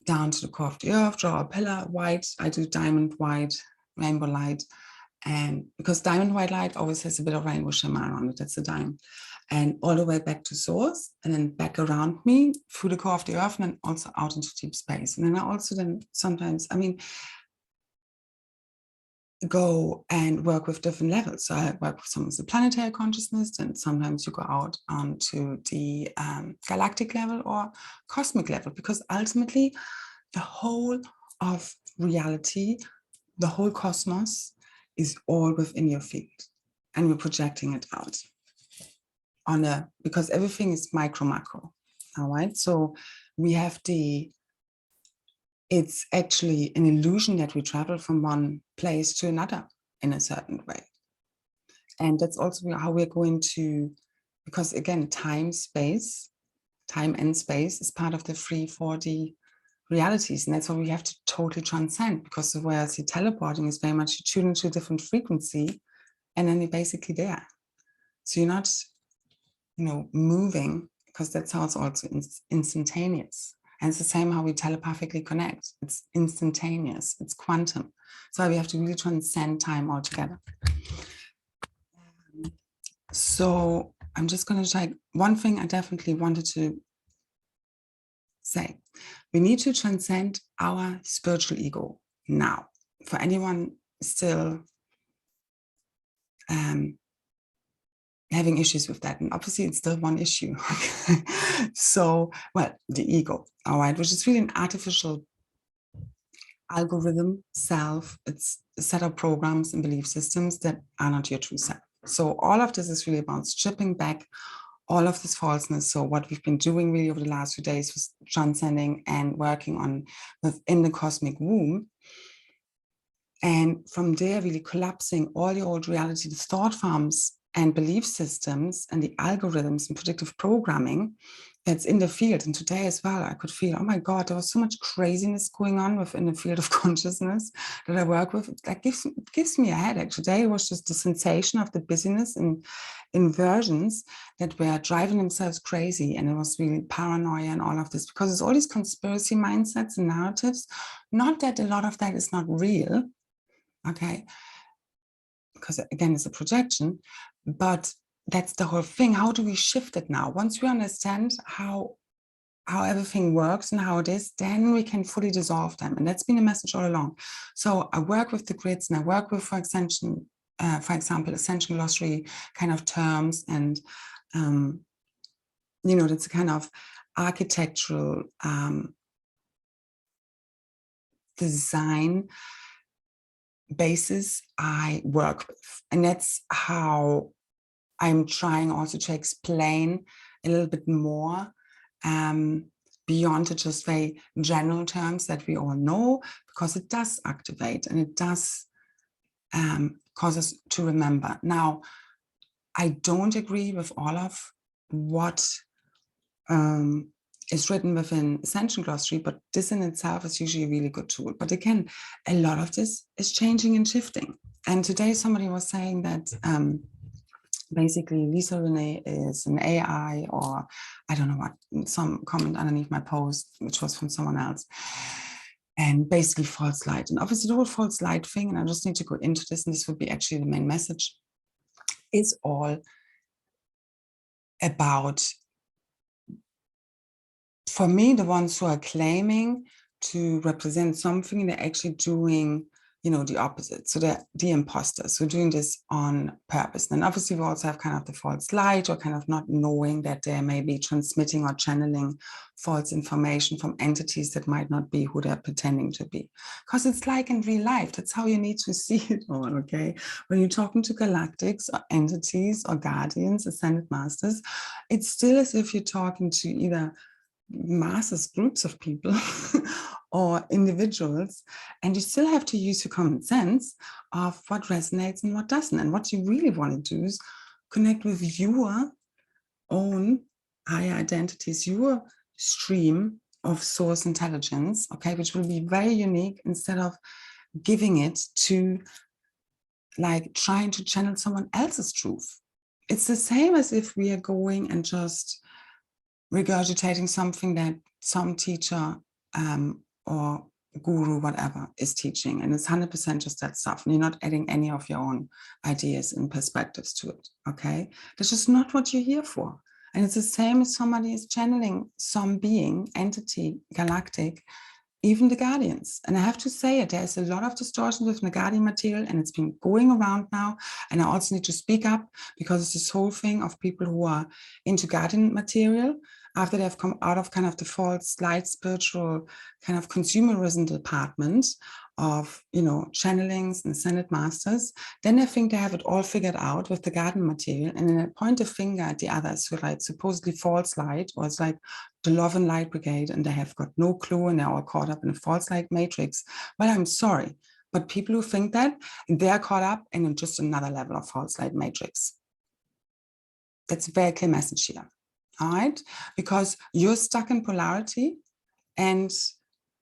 down to the core of the earth, draw a pillar, white. I do diamond white, rainbow light. And because diamond white light always has a bit of rainbow shimmer around it, that's the diamond. And all the way back to source, and then back around me through the core of the earth, and then also out into deep space. And then I also then sometimes, go and work with different levels. So I work with some of the planetary consciousness, and sometimes you go out onto the galactic level or cosmic level, because ultimately the whole of reality, the whole cosmos is all within your field, and we're projecting it out because everything is micro macro. All right. So we have it's actually an illusion that we travel from one place to another in a certain way. And that's also how we're going to, because again, time and space is part of the 3-4D realities. And that's what we have to totally transcend, because whereas you're teleporting is very much you tune into a different frequency and then you're basically there. So you're not, moving, because that's how it's also instantaneous. And it's the same how we telepathically connect. It's instantaneous, it's quantum. So we have to really transcend time altogether. So I'm just going to try one thing I definitely wanted to say, we need to transcend our spiritual ego. Now, for anyone still having issues with that, and obviously it's still one issue. So, well, the ego, all right, which is really an artificial algorithm self. It's a set of programs and belief systems that are not your true self. So all of this is really about stripping back all of this falseness. So what we've been doing really over the last few days was transcending and working on within the cosmic womb. And from there, really collapsing all the old reality, the thought farms and belief systems and the algorithms and predictive programming that's in the field. And today as well, I could feel, oh my God, there was so much craziness going on within the field of consciousness that I work with. That gives me a headache. Today was just the sensation of the busyness and inversions that were driving themselves crazy. And it was really paranoia and all of this, because it's all these conspiracy mindsets and narratives. Not that a lot of that is not real, okay, because again, it's a projection, but that's the whole thing. How do we shift it now? Once we understand how everything works and how it is, then we can fully dissolve them. And that's been a message all along. So I work with the grids, and I work with, for example, ascension glossary kind of terms, and you know, that's a kind of architectural design basis I work with. And that's how I'm trying also to explain a little bit more beyond the just very general terms that we all know, because it does activate and it does cause us to remember. Now, I don't agree with all of what is written within Ascension Glossary, but this in itself is usually a really good tool. But again, a lot of this is changing and shifting. And today somebody was saying that basically Lisa Renee is an AI, or I don't know what, some comment underneath my post, which was from someone else, and basically false light. And obviously the whole false light thing, and I just need to go into this, and this would be actually the main message, is all about, for me, the ones who are claiming to represent something, they're actually doing, you know, the opposite. So they're the imposters who are doing this on purpose. And obviously we also have kind of the false light, or kind of not knowing that they may be transmitting or channeling false information from entities that might not be who they're pretending to be. Because it's like in real life, that's how you need to see it all, okay? When you're talking to galactics or entities or guardians, ascended masters, it's still as if you're talking to either masses, groups of people or individuals, and you still have to use your common sense of what resonates and what doesn't. And what you really want to do is connect with your own higher identities, your stream of source intelligence, okay, which will be very unique, instead of giving it to, like, trying to channel someone else's truth. It's the same as if we are going and just regurgitating something that some teacher or guru, whatever, is teaching. And it's 100% just that stuff. And you're not adding any of your own ideas and perspectives to it, okay? That's just not what you're here for. And it's the same as somebody is channeling some being, entity, galactic, even the guardians. And I have to say it, there's a lot of distortion with the guardian material, and it's been going around now. And I also need to speak up, because it's this whole thing of people who are into guardian material, after they've come out of kind of the false light spiritual kind of consumerism department of, you know, channelings and ascended masters, then they think they have it all figured out with the guardian material, and then they point a finger at the others who are like supposedly false light, or it's like the love and light brigade, and they have got no clue, and they're all caught up in a false light matrix. Well, I'm sorry, but people who think that, they're caught up in just another level of false light matrix. That's a very clear message here. All right, because you're stuck in polarity, and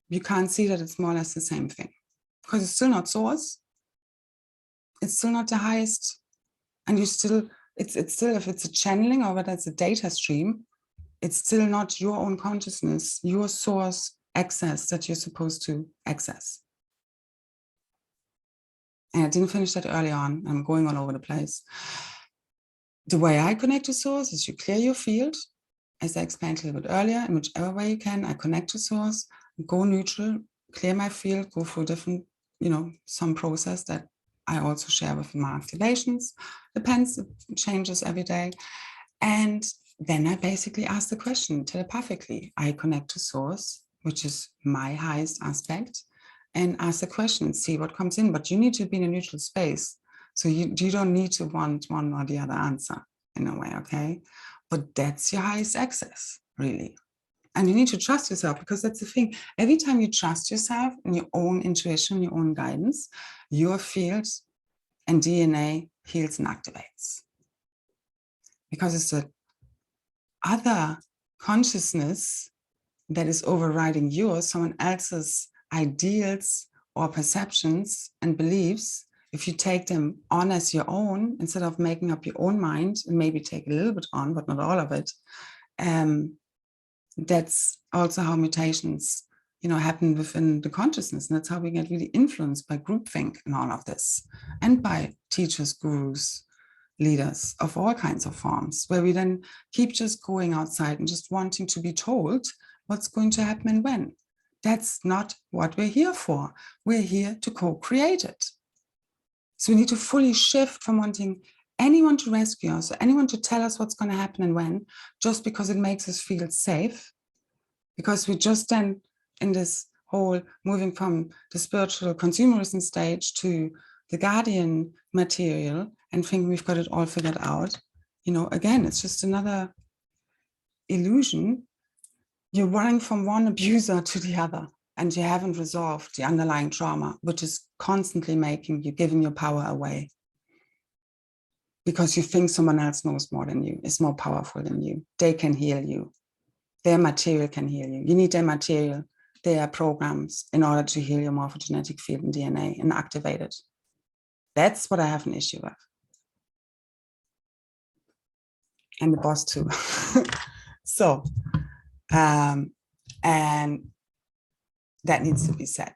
you can't see that it's more or less the same thing, because it's still not source, it's still not the highest, and you still, it's still, if it's a channeling or whether it's a data stream, it's still not your own consciousness, your source access that you're supposed to access. And I didn't finish that early on. I'm going all over the place. The way I connect to source is you clear your field, as I explained a little bit earlier, in whichever way you can, I connect to source, go neutral, clear my field, go through different, some process that I also share with my activations. Depends, it changes every day. And then I basically ask the question telepathically. I connect to source, which is my highest aspect, and ask the question and see what comes in. But you need to be in a neutral space. So you don't need to want one or the other answer in a way, okay? But that's your highest access, really. And you need to trust yourself, because that's the thing. Every time you trust yourself and your own intuition, your own guidance, your field and DNA heals and activates. Because it's the other consciousness that is overriding yours, someone else's ideals or perceptions and beliefs. If you take them on as your own, instead of making up your own mind, and maybe take a little bit on, but not all of it, that's also how mutations, happen within the consciousness. And that's how we get really influenced by groupthink and all of this, and by teachers, gurus, leaders of all kinds of forms, where we then keep just going outside and just wanting to be told what's going to happen and when. That's not what we're here for. We're here to co-create it. So we need to fully shift from wanting anyone to rescue us, or anyone to tell us what's going to happen and when, just because it makes us feel safe. Because we just then, in this whole moving from the spiritual consumerism stage to the guardian material and thinking we've got it all figured out, again, it's just another illusion. You're running from one abuser to the other, and you haven't resolved the underlying trauma, which is constantly making you, giving your power away. Because you think someone else knows more than you, is more powerful than you. They can heal you. Their material can heal you. You need their material, their programs, in order to heal your morphogenetic field and DNA and activate it. That's what I have an issue with. And the boss too. So, and that needs to be said.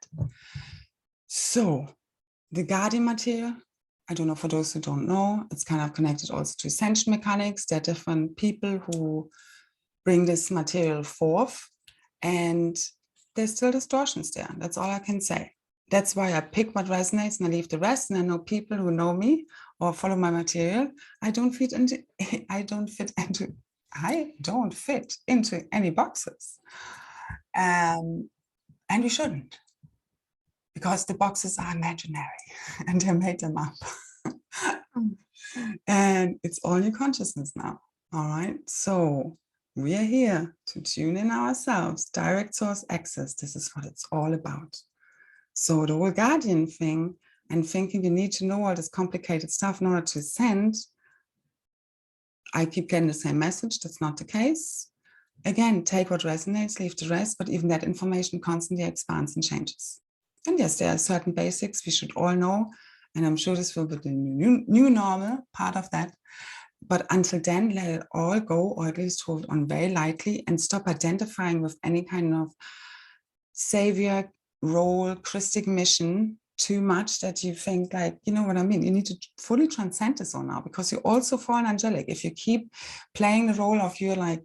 So the guardian material, I don't know, for those who don't know, it's kind of connected also to ascension mechanics. There are different people who bring this material forth, and there's still distortions there. That's all I can say. That's why I pick what resonates and I leave the rest. And I know people who know me or follow my material. I don't fit into any boxes. And we shouldn't, because the boxes are imaginary and they made them up. And it's all your consciousness now. All right. So we are here to tune in ourselves, direct source access. This is what it's all about. So the whole guardian thing and thinking you need to know all this complicated stuff in order to ascend, I keep getting the same message. That's not the case. Again, take what resonates, leave the rest, but even that information constantly expands and changes. And yes, there are certain basics we should all know, and I'm sure this will be the new normal part of that. But until then, let it all go, or at least hold on very lightly, and stop identifying with any kind of savior role, Christic mission too much, that you think like, you know what I mean? You need to fully transcend this all now, because you're also fallen angelic. If you keep playing the role of you're like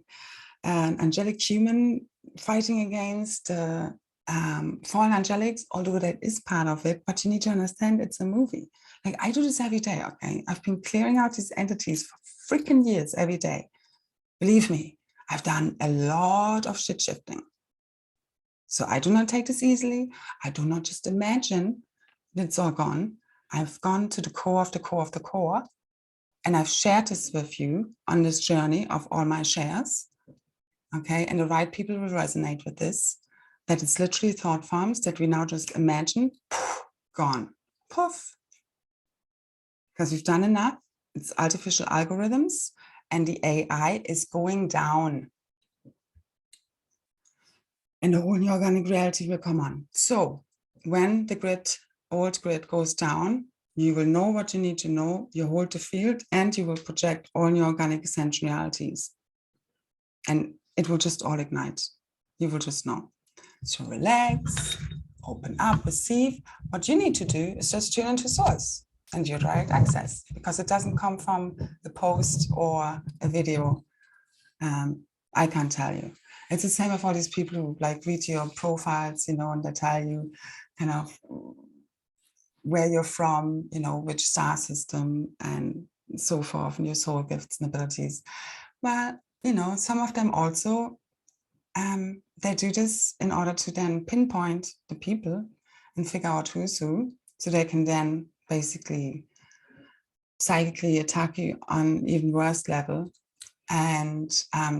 an angelic human fighting against fallen angelics, although that is part of it, but you need to understand it's a movie. Like, I do this every day, okay? I've been clearing out these entities for freaking years every day. Believe me, I've done a lot of shit shifting. So I do not take this easily. I do not just imagine that it's all gone. I've gone to the core of the core of the core, and I've shared this with you on this journey of all my shares. Okay, and the right people will resonate with this, that it's literally thought forms that we now just imagine, poof, gone, poof. Because we've done enough. It's artificial algorithms, and the AI is going down. And the whole new organic reality will come on. So when the old grid goes down, you will know what you need to know, you hold the field, and you will project all new organic ascension realities. And it will just all ignite. You will just know. So relax, open up, receive. What you need to do is just tune into source and your direct access, because it doesn't come from the post or a video. I can't tell you. It's the same with all these people who like read your profiles, you know, and they tell you kind of where you're from, you know, which star system and so forth, and your soul gifts and abilities. Well, you know, some of them also, they do this in order to then pinpoint the people and figure out who's who, so they can then basically psychically attack you on even worse level. And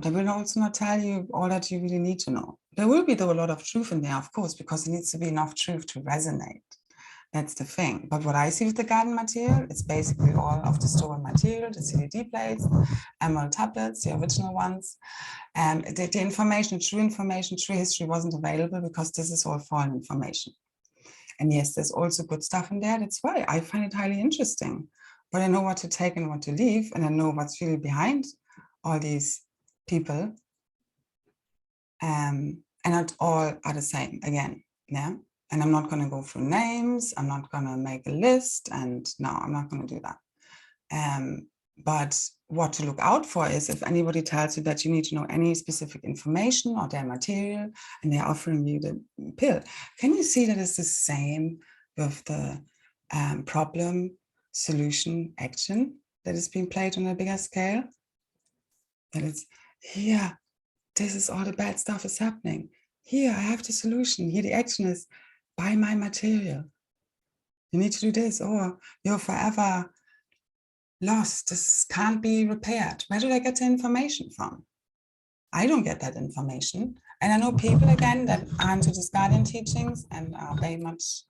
they will also not tell you all that you really need to know. There will be, though, a lot of truth in there, of course, because there needs to be enough truth to resonate. That's the thing. But what I see with the garden material, it's basically all of the stolen material, the CDD plates, emerald tablets, the original ones. The information, true history wasn't available because this is all foreign information. And yes, there's also good stuff in there. That's why I find it highly interesting. But I know what to take and what to leave, and I know what's really behind all these people. And not all are the same again. Yeah. And I'm not going to go through names. I'm not going to make a list. And no, I'm not going to do that. But what to look out for is if anybody tells you that you need to know any specific information or their material and they're offering you the pill. Can you see that it's the same with the problem, solution, action that is being played on a bigger scale? That it's here, this is all the bad stuff is happening. Here, I have the solution. Here, the action is buy my material. You need to do this, or you're forever lost. This can't be repaired. Where do I get the information from? I don't get that information. And I know people, again, that are into these guardian teachings and are very much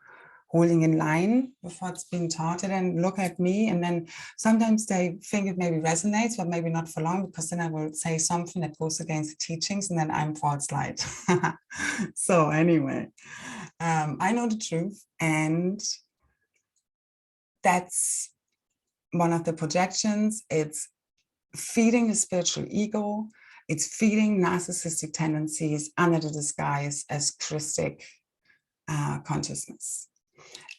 holding in line with what's being taught, and then look at me, and then sometimes they think it maybe resonates, but maybe not for long, because then I will say something that goes against the teachings, and then I'm false light. So anyway, I know the truth, and that's one of the projections. It's feeding the spiritual ego. It's feeding narcissistic tendencies under the disguise as Christic consciousness.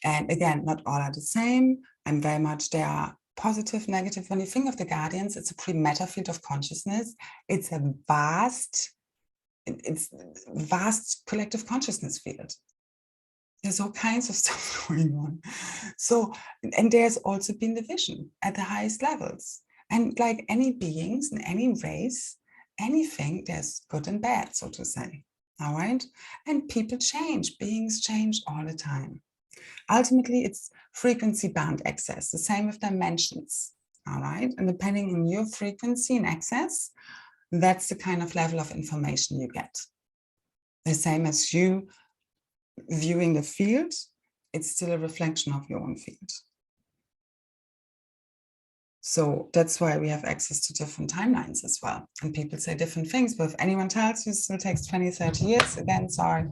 And again, not all are the same. I'm very much, there are positive, negative. When you think of the guardians, it's a pre-meta field of consciousness. It's a vast collective consciousness field. There's all kinds of stuff going on. So, and there's also been division at the highest levels. And like any beings in any race, anything, there's good and bad, so to say. All right. And people change, beings change all the time. Ultimately, it's frequency band access, the same with dimensions, all right? And depending on your frequency and access, that's the kind of level of information you get. The same as you viewing the field, it's still a reflection of your own field. So that's why we have access to different timelines as well. And people say different things, but if anyone tells you it still takes 20, 30 years, again, sorry,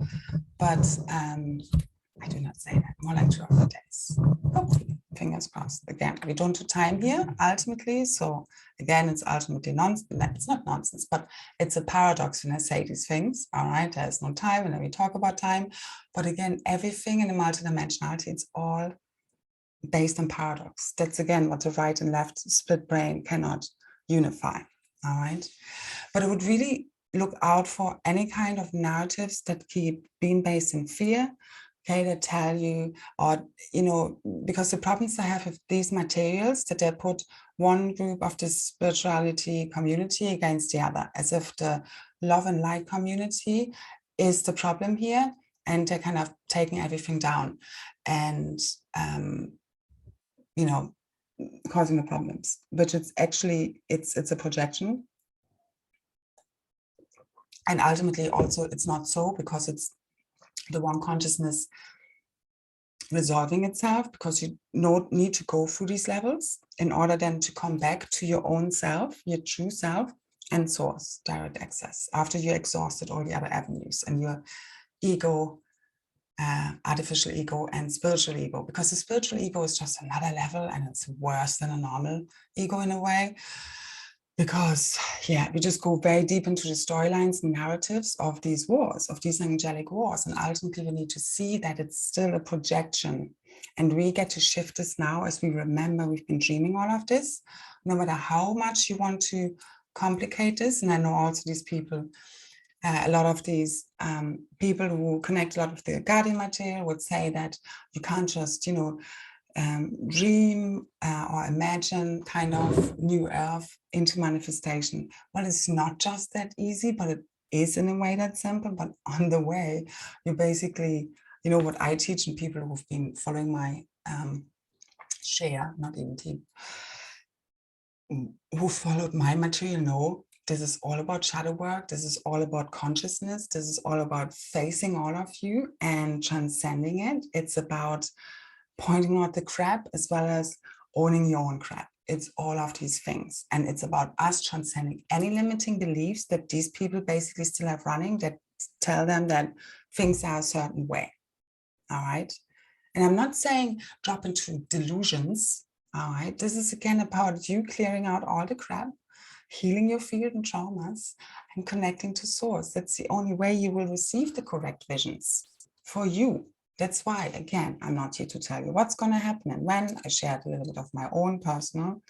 but I do not say that, more like 2 other days. Hopefully, fingers crossed. Again, we don't do time here, ultimately. So again, it's ultimately nonsense. It's not nonsense, but it's a paradox when I say these things. All right, there's no time, and then we talk about time. But again, everything in the multidimensionality, it's all based on paradox. That's again what the right and left split brain cannot unify. All right, but I would really look out for any kind of narratives that keep being based in fear. Okay, that tell you, or, you know, because the problems I have with these materials, that they put one group of the spirituality community against the other, as if the love and light community is the problem here, and they're kind of taking everything down and, you know, causing the problems, which it's actually, it's a projection. And ultimately also it's not so, because it's the one consciousness resolving itself, because you need to go through these levels in order then to come back to your own self, your true self, and source direct access after you exhausted all the other avenues and your ego, artificial ego and spiritual ego, because the spiritual ego is just another level, and it's worse than a normal ego in a way. Because, yeah, we just go very deep into the storylines and narratives of these wars, of these angelic wars. And ultimately, we need to see that it's still a projection. And we get to shift this now as we remember we've been dreaming all of this. No matter how much you want to complicate this. And I know also these people, a lot of these people who connect a lot of the guardian material would say that you can't just, you know, dream or imagine kind of new earth into manifestation. Well, it's not just that easy, but it is in a way that simple. But on the way, you basically, you know, what I teach, and people who've been following my share, not even team, who followed my material know this is all about shadow work. This is all about consciousness. This is all about facing all of you and transcending it. It's about pointing out the crap as well as owning your own crap. It's all of these things. And it's about us transcending any limiting beliefs that these people basically still have running that tell them that things are a certain way. All right. And I'm not saying drop into delusions. All right. This is again about you clearing out all the crap, healing your field and traumas, and connecting to source. That's the only way you will receive the correct visions for you. That's why, again, I'm not here to tell you what's going to happen and when. I shared a little bit of my own personal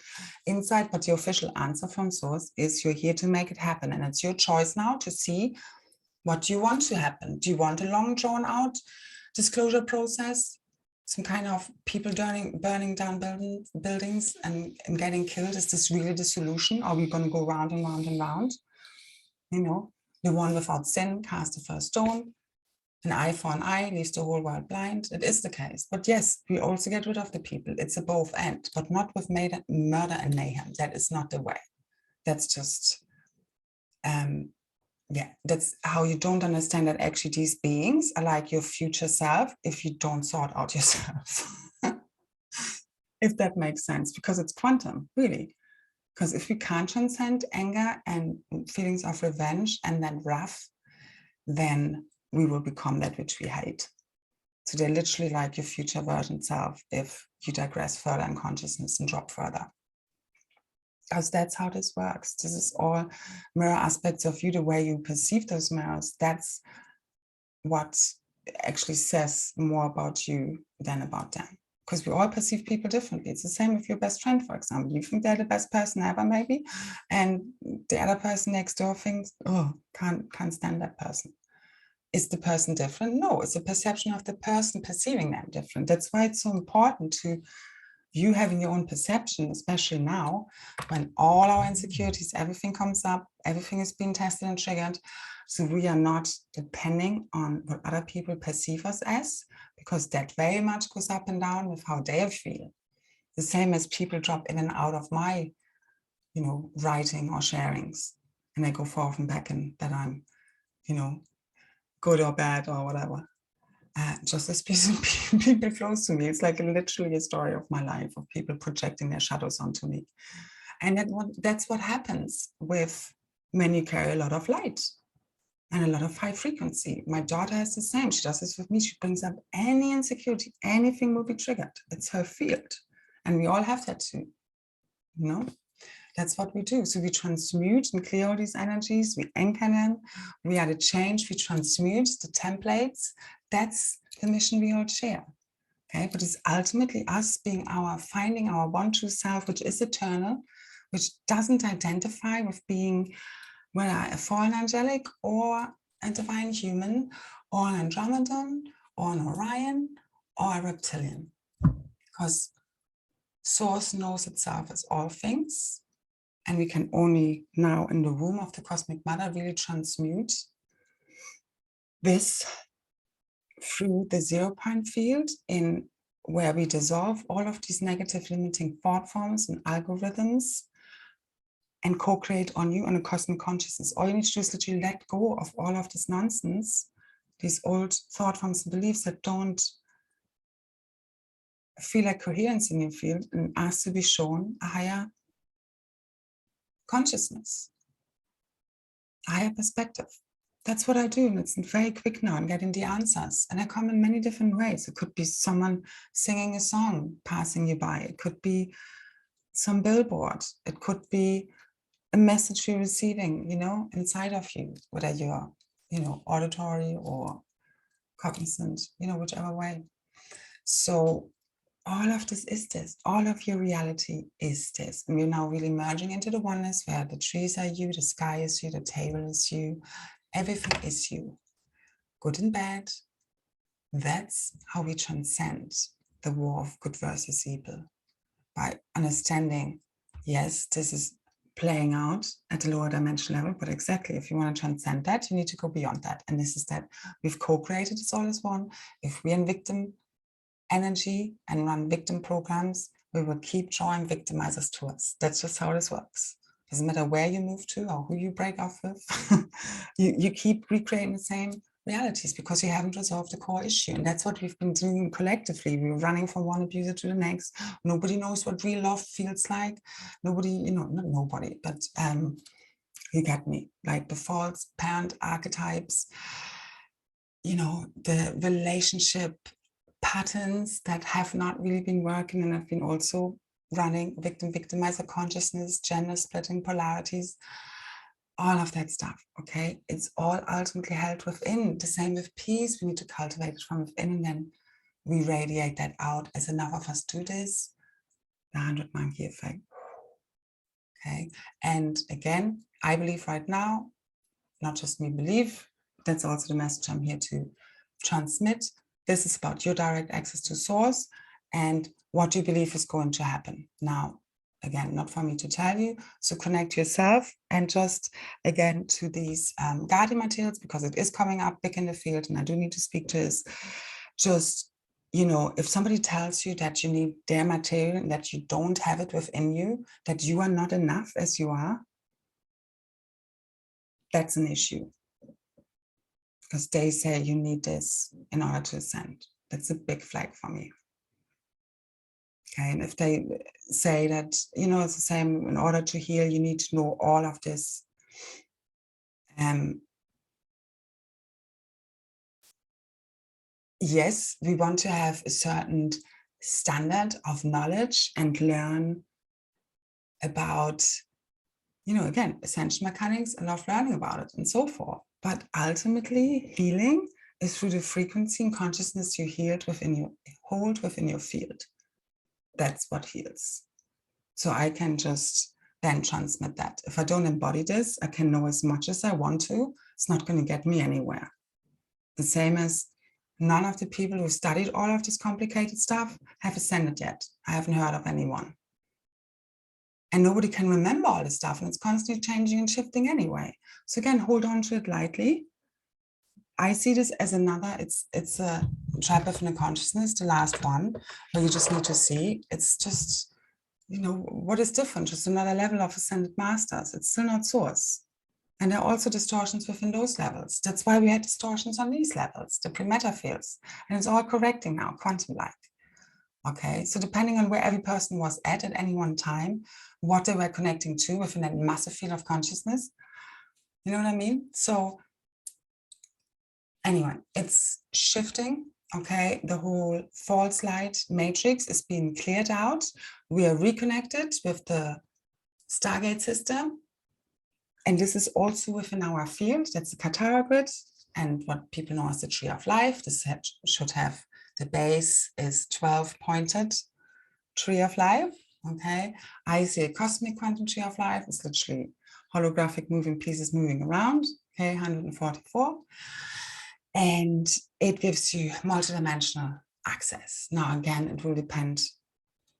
insight, but the official answer from source is you're here to make it happen. And it's your choice now to see what you want to happen. Do you want a long drawn out disclosure process? Some kind of people burning down buildings and getting killed? Is this really the solution? Are we going to go round and round and round? You know, the one without sin cast the first stone. An eye for an eye leaves the whole world blind. It is the case. But yes, we also get rid of the people. It's a both and, but not with murder and mayhem. That is not the way. That's just, yeah, that's how you don't understand that actually these beings are like your future self if you don't sort out yourself. If that makes sense, because it's quantum, really. Because if we can't transcend anger and feelings of revenge and then wrath, then we will become that which we hate. So they're literally like your future version self if you digress further in consciousness and drop further. Because that's how this works. This is all mirror aspects of you, the way you perceive those mirrors. That's what actually says more about you than about them. Because we all perceive people differently. It's the same with your best friend, for example. You think they're the best person ever, maybe, and the other person next door thinks, oh, can't stand that person. Is the person different? No, it's a perception of the person perceiving them different. That's why it's so important to you having your own perception, especially now when all our insecurities, everything comes up, everything is being tested and triggered. So we are not depending on what other people perceive us as, because that very much goes up and down with how they feel. The same as people drop in and out of my, you know, writing or sharings, and I go forth and back and that I'm, you know, good or bad or whatever. Just as people close to me. It's like literally a story of my life of people projecting their shadows onto me. And that's what happens with when you carry a lot of light and a lot of high frequency. My daughter has the same. She does this with me. She brings up any insecurity, anything will be triggered. It's her field. And we all have that too, you know? That's what we do. So we transmute and clear all these energies. We anchor them. We are the change. We transmute the templates. That's the mission we all share. Okay, but it's ultimately us being finding our one true self, which is eternal, which doesn't identify with being whether a fallen angelic or a divine human or an Andromedan or an Orion or a reptilian. Because Source knows itself as all things. And we can only now in the womb of the cosmic mother really transmute this through the 0 point field in where we dissolve all of these negative limiting thought forms and algorithms and co-create on you on a cosmic consciousness. All you need to do is literally let go of all of this nonsense, these old thought forms and beliefs that don't feel like coherence in your field, and ask to be shown a higher consciousness, a higher perspective. That's what I do, and it's very quick now. I'm getting the answers, and I come in many different ways. It could be someone singing a song passing you by. It could be some billboard. It could be a message you're receiving, you know, inside of you, whether you're, you know, auditory or cognizant, you know, whichever way. So all of this is this. All of your reality is this. And we're now really merging into the oneness where the trees are you, the sky is you, the table is you, everything is you. Good and bad. That's how we transcend the war of good versus evil. By understanding, yes, this is playing out at the lower dimension level, but exactly, if you want to transcend that, you need to go beyond that. And this is that we've co-created this all as one. If we're in victim energy and run victim programs, we will keep drawing victimizers to us. That's just how this works. Doesn't matter where you move to or who you break off with, you keep recreating the same realities because you haven't resolved the core issue. And that's what we've been doing collectively. We're running from one abuser to the next. Nobody knows what real love feels like. Nobody, not nobody, but you get me, like the false parent archetypes, the relationship patterns that have not really been working and have been also running victimizer consciousness, gender splitting, polarities, all of that stuff. Okay, it's all ultimately held within. The same with peace. We need to cultivate it from within, and then we radiate that out. As enough of us do this, the 100 monkey effect. Okay, and again, I believe right now, not just me believe, that's also the message I'm here to transmit. This is about your direct access to source and what you believe is going to happen. Now, again, not for me to tell you, so connect yourself and just, again, to these guardian materials, because it is coming up big in the field and I do need to speak to this. Just, if somebody tells you that you need their material and that you don't have it within you, that you are not enough as you are, that's an issue. Because they say you need this in order to ascend. That's a big flag for me. Okay, and if they say that, it's the same, in order to heal, you need to know all of this. Yes, we want to have a certain standard of knowledge and learn about, again, ascension mechanics and love learning about it and so forth. But ultimately, healing is through the frequency and consciousness you hold within your field. That's what heals. So I can just then transmit that. If I don't embody this, I can know as much as I want to. It's not going to get me anywhere. The same as none of the people who studied all of this complicated stuff have ascended yet. I haven't heard of anyone. And nobody can remember all this stuff, and it's constantly changing and shifting anyway. So again, hold on to it lightly. I see this as it's a trap of inner consciousness, the last one, where you just need to see, it's just, what is different? Just another level of ascended masters. It's still not source. And there are also distortions within those levels. That's why we had distortions on these levels, the pre-meta fields. And it's all correcting now, quantum-like. Okay, so depending on where every person was at any one time, what they were connecting to within that massive field of consciousness, you know what I mean? So anyway, it's shifting. Okay, the whole false light matrix is being cleared out. We are reconnected with the Stargate system. And this is also within our field. That's the Katara grid and what people know as the tree of life. This should have, the base is 12-pointed tree of life. Okay, I see a cosmic quantum tree of life. It's literally holographic moving pieces moving around. Okay, 144. And it gives you multidimensional access. Now, again, it will depend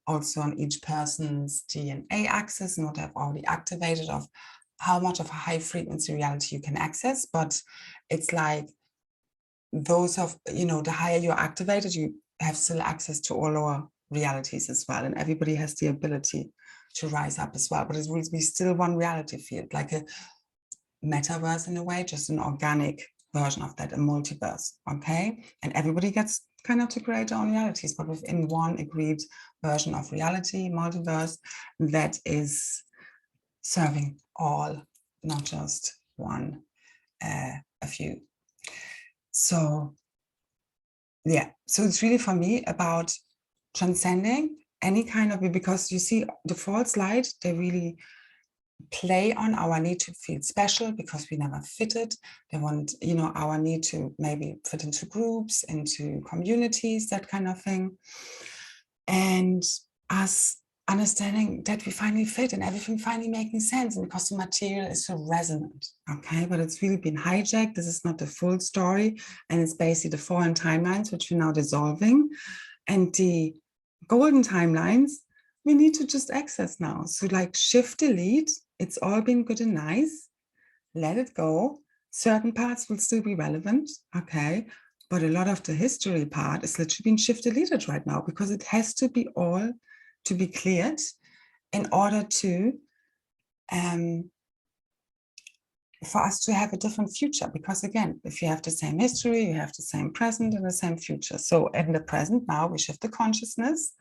also on each person's DNA access and what I've already activated of how much of a high frequency reality you can access. But it's like those of, the higher you're activated, you have still access to all lower realities as well. And everybody has the ability to rise up as well. But it will be still one reality field, like a metaverse in a way, just an organic version of that, a multiverse. Okay. And everybody gets kind of to create their own realities, but within one agreed version of reality, multiverse, that is serving all, not just one, a few. So yeah, so it's really for me about transcending any kind of, because you see the false light, they really play on our need to feel special because we never fitted. They want, our need to maybe fit into groups, into communities, that kind of thing. and us understanding that we finally fit and everything finally making sense, and because the material is so resonant, okay, but it's really been hijacked. This is not the full story, and it's basically the fallen timelines which we're now dissolving, and the golden timelines we need to just access now. So like shift, delete, it's all been good and nice, let it go. Certain parts will still be relevant, okay, but a lot of the history part is literally being shift deleted right now, because it has to be all to be cleared in order to for us to have a different future. Because again, if you have the same history, you have the same present and the same future. So in the present now, we shift the consciousness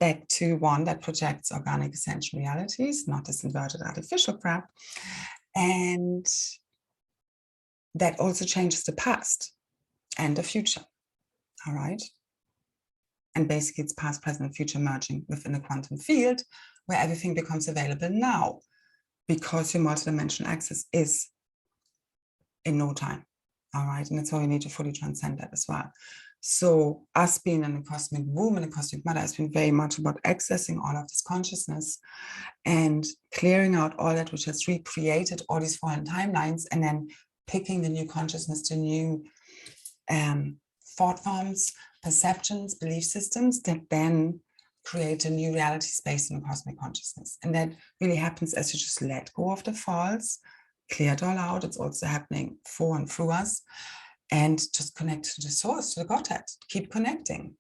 back to one that projects organic essential realities, not this inverted artificial crap. And that also changes the past and the future. All right. And basically it's past, present, and future merging within a quantum field where everything becomes available now, because your multidimensional access is in no time. All right. And that's why we need to fully transcend that as well. So us being in the cosmic womb and the cosmic mother has been very much about accessing all of this consciousness and clearing out all that which has recreated all these fallen timelines, and then picking the new consciousness to new thought forms, perceptions, belief systems that then create a new reality space in the cosmic consciousness. And that really happens as you just let go of the false, clear it all out. It's also happening for and through us, and just connect to the source, to the Godhead. Keep connecting.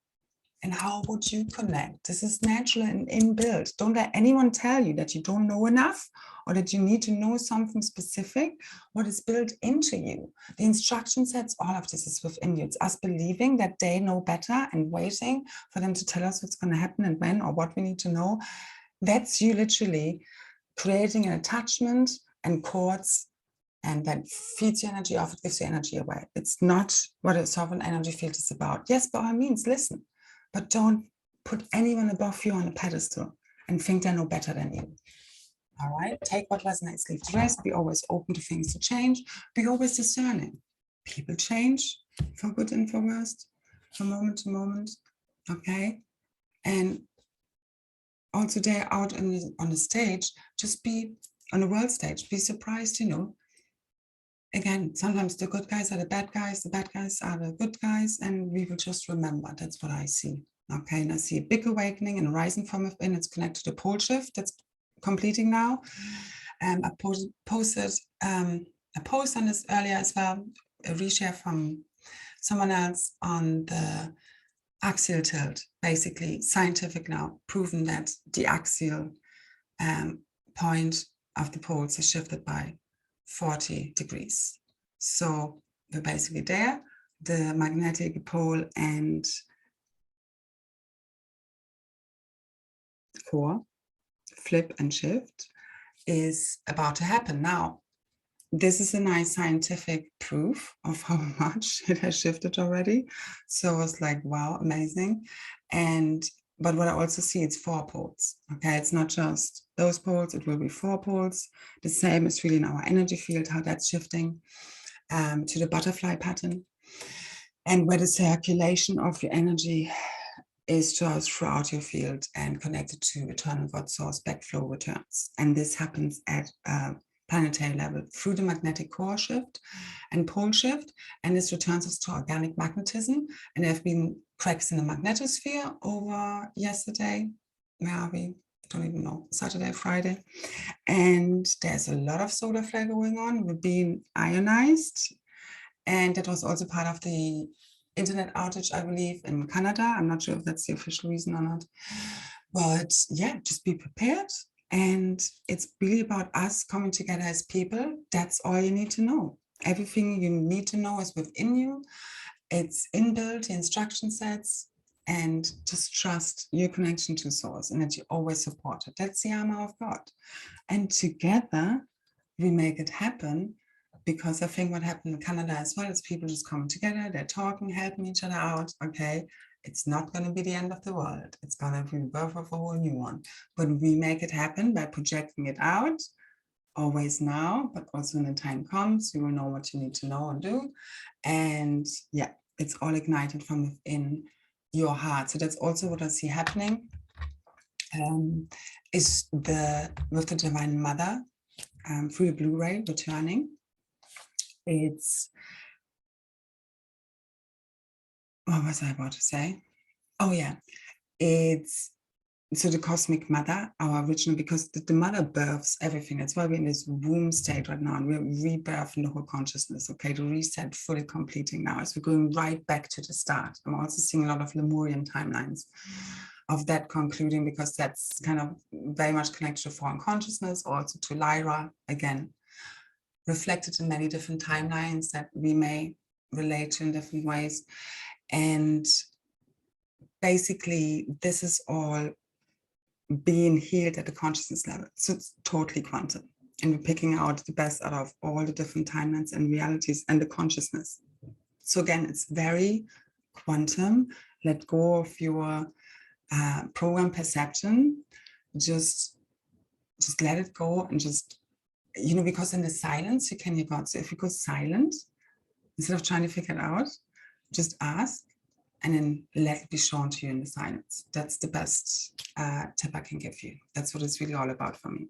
And how would you connect? This is natural and inbuilt. Don't let anyone tell you that you don't know enough or that you need to know something specific. What is built into you? The instruction sets, all of this is within you. It's us believing that they know better and waiting for them to tell us what's going to happen and when or what we need to know. That's you literally creating an attachment and cords, and that feeds your energy off, it gives you energy away. It's not what a sovereign energy field is about. Yes, by all means, listen. But don't put anyone above you on a pedestal and think they know better than you. All right? Take what resonates, leave the rest. Be always open to things to change. Be always discerning. People change for good and for worse, from moment to moment. Okay? And also they're out on the stage, just be on the world stage. Be surprised, you know. Again, sometimes the good guys are the bad guys are the good guys, and we will just remember. That's what I see. Okay, and I see a big awakening and a rising from within. It's connected to pole shift that's completing now. I posted a post on this earlier as well, a reshare from someone else on the axial tilt, basically scientific now, proven that the axial point of the poles is shifted by 40 degrees. So we're basically there. The magnetic pole and core flip and shift is about to happen now. This is a nice scientific proof of how much it has shifted already. So I was like, wow, amazing. But what I also see, it's 4 poles. Okay, it's not just those poles, it will be 4 poles. The same is really in our energy field, how that's shifting to the butterfly pattern. And where the circulation of your energy is just throughout your field and connected to eternal God source, backflow returns. And this happens at planetary level through the magnetic core shift and pole shift, and this returns us to organic magnetism. And there have been cracks in the magnetosphere over yesterday. Where are we? Don't even know. Saturday, Friday. And there's a lot of solar flare going on. We're being ionized. And that was also part of the internet outage, I believe, in Canada. I'm not sure if that's the official reason or not. But yeah, just be prepared. And it's really about us coming together as people. That's all you need to know. Everything you need to know is within you. It's inbuilt, the instruction sets, and just trust your connection to source and that you always support it. That's the armor of God. And together we make it happen, because I think what happened in Canada as well is people just coming together, they're talking, helping each other out. Okay, it's not going to be the end of the world. It's going to be the birth of a whole new one. But we make it happen by projecting it out, always now, but also when the time comes, you will know what you need to know and do. And yeah, it's all ignited from within your heart. So that's also what I see happening, is with the Divine Mother, through the Blu-ray returning. It's, what was I about to say? Oh yeah, it's, so the cosmic mother, our original, because the mother births everything. That's why we're in this womb state right now, and we're rebirthing the whole consciousness, okay, to reset, fully completing now, as we're going right back to the start. I'm also seeing a lot of Lemurian timelines of that concluding, because that's kind of very much connected to foreign consciousness, also to Lyra, again, reflected in many different timelines that we may relate to in different ways. And basically, this is all being healed at the consciousness level. So it's totally quantum. And we're picking out the best out of all the different timelines and realities and the consciousness. So again, it's very quantum. Let go of your program perception. Just let it go, and just, you know, because in the silence you can hear God. So if you go silent, instead of trying to figure it out, just ask, and then let it be shown to you in the silence. That's the best tip I can give you. That's what it's really all about for me.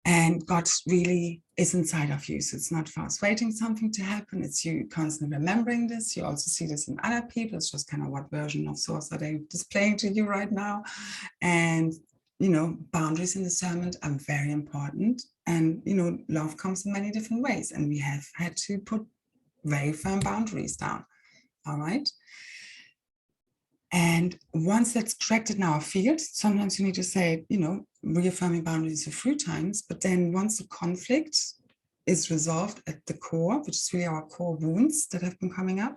And God really is inside of you. So it's not fast waiting something to happen. It's you constantly remembering this. You also see this in other people. It's just kind of what version of source are they displaying to you right now. And, you know, boundaries in discernment are very important. And, you know, love comes in many different ways. And we have had to put very firm boundaries down. All right. And once that's corrected in our field, sometimes you need to say, you know, reaffirming boundaries a few times, but then once the conflict is resolved at the core, which is really our core wounds that have been coming up,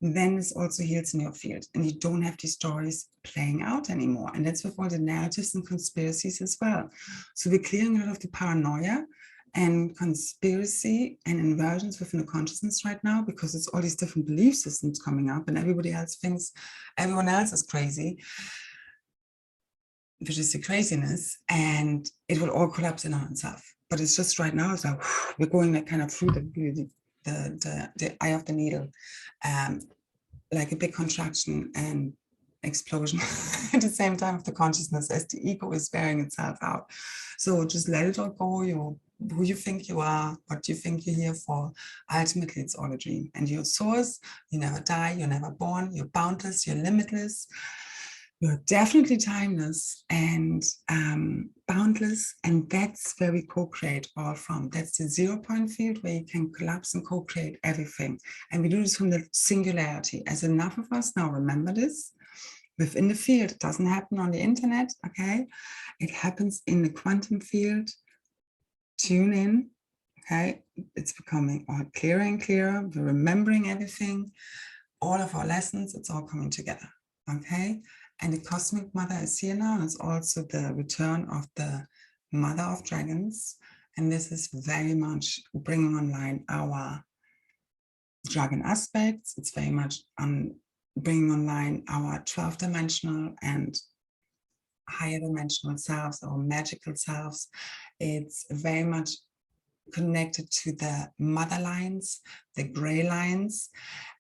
then this also heals in your field. And you don't have these stories playing out anymore. And that's with all the narratives and conspiracies as well. So we're clearing a lot of the paranoia and conspiracy and inversions within the consciousness right now, because it's all these different belief systems coming up, and everybody else thinks everyone else is crazy, which is the craziness, and it will all collapse in on itself. But it's just right now, it's like we're going like kind of through the eye of the needle, like a big contraction and explosion at the same time of the consciousness, as the ego is bearing itself out. So just let it all go. Who you think you are, what you think you're here for. Ultimately, it's all a dream. And your source, you never die, you're never born, you're boundless, you're limitless, you're definitely timeless and boundless. And that's where we co-create all from. That's the 0 point field where you can collapse and co-create everything. And we do this from the singularity. As enough of us now remember this, within the field, it doesn't happen on the internet, okay? It happens in the quantum field. Tune in, okay? It's becoming all clearer and clearer. We're remembering everything, all of our lessons, it's all coming together, okay? And the cosmic mother is here now, and it's also the return of the mother of dragons. And this is very much bringing online our dragon aspects. It's very much bringing online our 12-dimensional and higher dimensional selves, or magical selves. It's very much connected to the mother lines, the gray lines.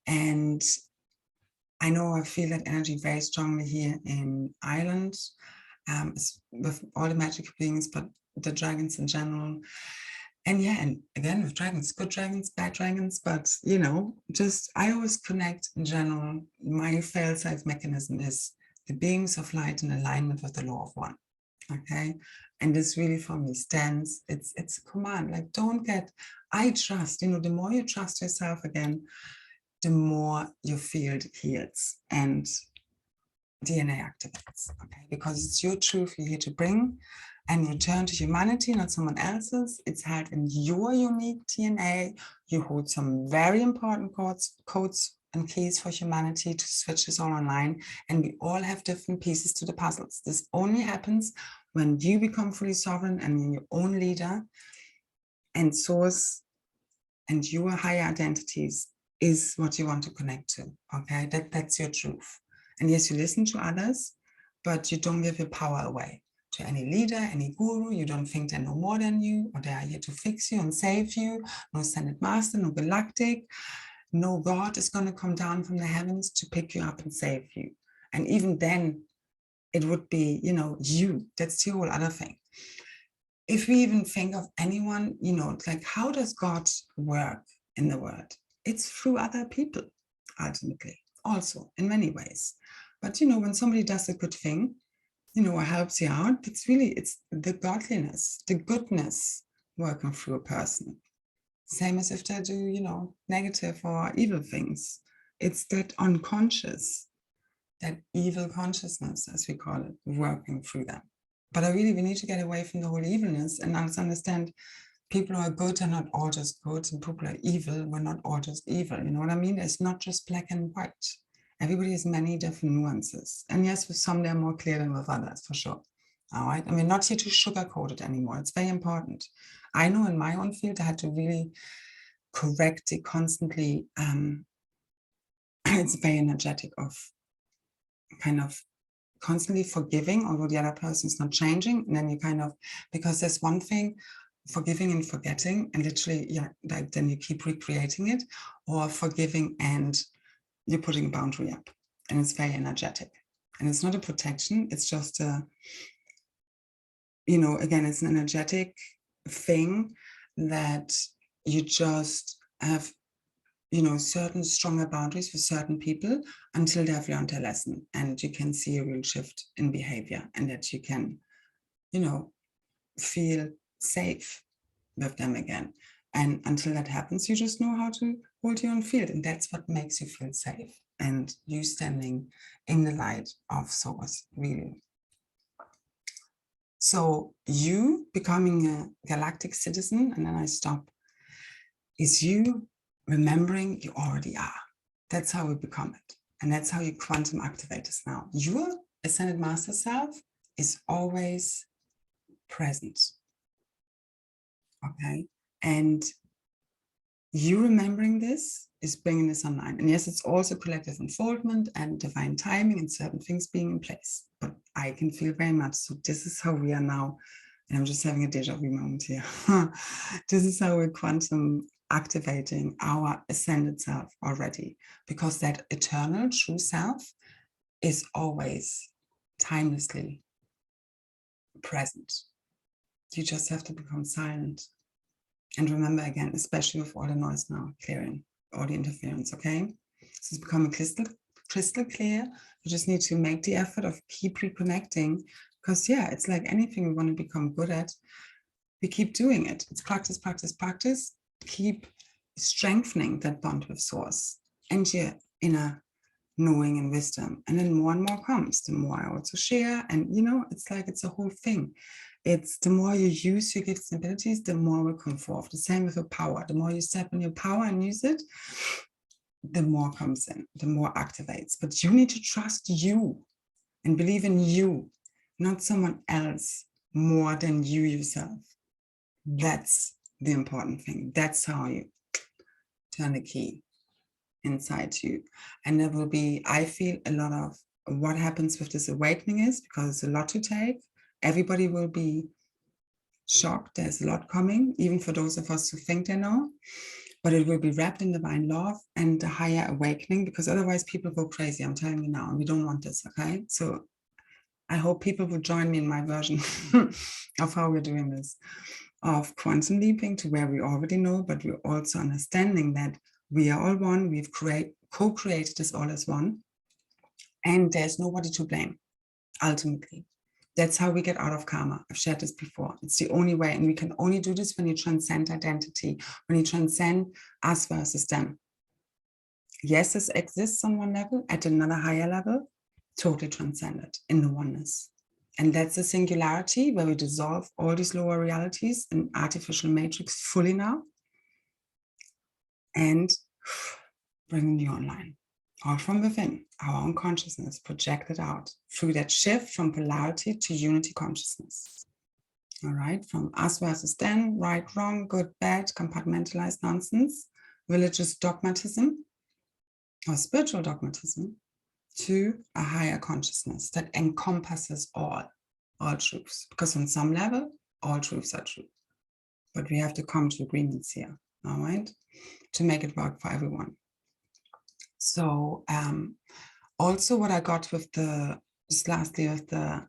And I know I feel that energy very strongly here in Ireland, with all the magical beings, but the dragons in general. And yeah, and again, with dragons, good dragons, bad dragons, but you know, just I always connect in general. My fail-safe mechanism is the beings of light in alignment with the law of one. Okay, and this really for me stands. It's a command. Like, don't get. I trust. You know, the more you trust yourself again, the more your field heals and DNA activates. Okay, because it's your truth you're here to bring and return to humanity, not someone else's. It's held in your unique DNA. You hold some very important codes and keys for humanity to switch this all online. And we all have different pieces to the puzzles. This only happens when you become fully sovereign and your own leader and source, and your higher identities is what you want to connect to. Okay, that's your truth. And yes, you listen to others, but you don't give your power away to any leader, any guru. You don't think they know more than you, or they are here to fix you and save you. No Senate Master, no Galactic. no, God is going to come down from the heavens to pick you up and save you. And even then, it would be, you. That's the whole other thing. If we even think of anyone, like, how does God work in the world? It's through other people, ultimately, also in many ways. But, when somebody does a good thing, or helps you out, it's the godliness, the goodness working through a person. Same as if they do, negative or evil things. It's that unconscious, that evil consciousness, as we call it, working through them. But we need to get away from the whole evilness and understand people who are good are not all just good, and people who are evil were not all just evil. You know what I mean? It's not just black and white. Everybody has many different nuances. And yes, with some they're more clear than with others, for sure. All right. And we're not here to sugarcoat it anymore. It's very important. I know in my own field, I had to really correct it constantly. It's very energetic of kind of constantly forgiving, although the other person's not changing. And then you because there's one thing, forgiving and forgetting, and literally, like then you keep recreating it, or forgiving and you're putting a boundary up, and it's very energetic. And it's not a protection, it's just again, it's an energetic thing that you just have, certain stronger boundaries for certain people until they have learned their lesson, and you can see a real shift in behavior, and that you can, feel safe with them again. And until that happens, you just know how to hold your own field, and that's what makes you feel safe. And you standing in the light of source, really. So you becoming a galactic citizen, and then I stop, is you remembering you already are. That's how we become it. And that's how you quantum activate us now. Your ascended master self is always present. Okay. And you remembering this is bringing this online. And yes, it's also collective unfoldment and divine timing and certain things being in place. But I can feel very much. So this is how we are now. And I'm just having a deja vu moment here. This is how we're quantum activating our ascended self already, because that eternal true self is always timelessly present. You just have to become silent. And remember, again, especially with all the noise now, clearing all the interference, okay? So it's becoming crystal clear. You just need to make the effort of keep reconnecting, because it's like anything we want to become good at, we keep doing it. It's practice, practice, practice. Keep strengthening that bond with source and your inner knowing and wisdom. And then more and more comes, the more I also share. And it's like, it's a whole thing. It's the more you use your gifts and abilities, the more will come forth. The same with your power. The more you step in your power and use it, the more comes in, the more activates. But you need to trust you and believe in you, not someone else more than you yourself. That's the important thing. That's how you turn the key inside you. And there will be, I feel, a lot of what happens with this awakening is, because it's a lot to take, everybody will be shocked. There's a lot coming, even for those of us who think they know, but it will be wrapped in divine love and a higher awakening, because otherwise people go crazy. I'm telling you now, and we don't want this, okay? So I hope people will join me in my version of how we're doing this, of quantum leaping to where we already know, but we're also understanding that we are all one. We've co-created this all as one, and there's nobody to blame, ultimately. That's how we get out of karma. I've shared this before. It's the only way, and we can only do this when you transcend identity, when you transcend us versus them. Yes, this exists on one level, at another higher level, totally transcended in the oneness. And that's the singularity where we dissolve all these lower realities in artificial matrix fully now and bring you online, all from within, our own consciousness projected out through that shift from polarity to unity consciousness. All right, from us versus them, right, wrong, good, bad, compartmentalized nonsense, religious dogmatism or spiritual dogmatism, to a higher consciousness that encompasses all truths. Because on some level, all truths are true. But we have to come to agreements here, all right, to make it work for everyone. So also what I got with the, just lastly with the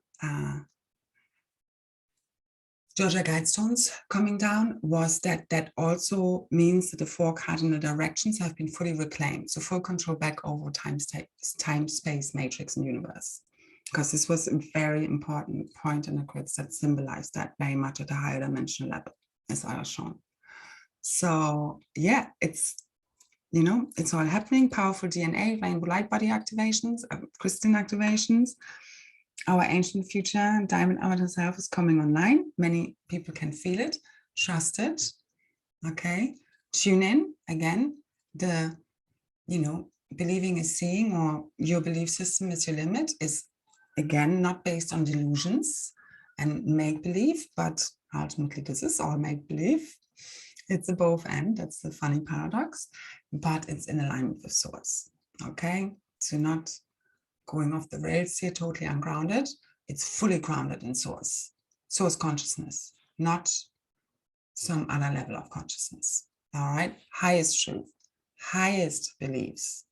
Georgia Guidestones coming down was that that also means that the 4 cardinal directions have been fully reclaimed. So full control back over time, space, matrix, and universe. Because this was a very important point in the grids that symbolized that very much at a higher dimensional level, as I have shown. So yeah, it's, you know, it's all happening. Powerful DNA, rainbow light body activations, crystalline activations. Our ancient future diamond avatar self is coming online. Many people can feel it, trust it. Okay, tune in again. The, you know, believing is seeing, or your belief system is your limit, is again not based on delusions and make believe, but ultimately this is all make believe. It's a both end. That's the funny paradox, but it's in alignment with source. Okay, so not going off the rails here, totally ungrounded. It's fully grounded in source consciousness, not some other level of consciousness. All right, highest truth, highest beliefs,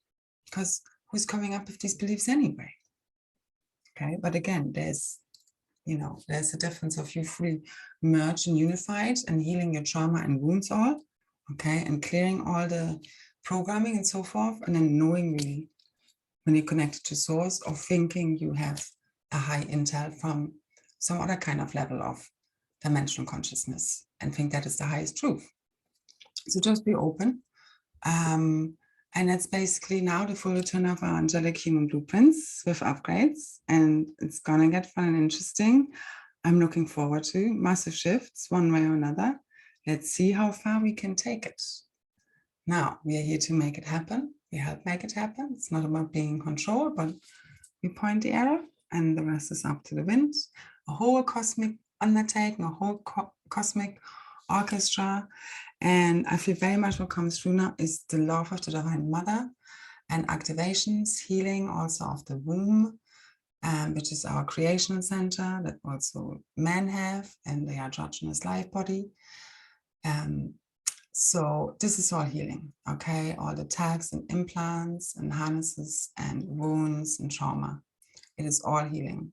because who's coming up with these beliefs anyway? Okay, but again, there's, you know, there's a difference of you fully merged and unified and healing your trauma and wounds all, okay, and clearing all the programming and so forth, and then knowing really when you're connected to source, or thinking you have a high intel from some other kind of level of dimensional consciousness and think that is the highest truth. So just be open. And it's basically now the full return of our angelic human blueprints with upgrades, and it's gonna get fun and interesting. I'm looking forward to massive shifts one way or another. Let's see how far we can take it. Now, we are here to make it happen. We help make it happen. It's not about being in control, but we point the arrow and the rest is up to the wind. A whole cosmic undertaking, a whole cosmic orchestra. And I feel very much what comes through now is the love of the Divine Mother and activations, healing also of the womb, which is our creational center that also men have, and they are androgynous life body. So this is all healing, okay? All the tags and implants and harnesses and wounds and trauma. It is all healing.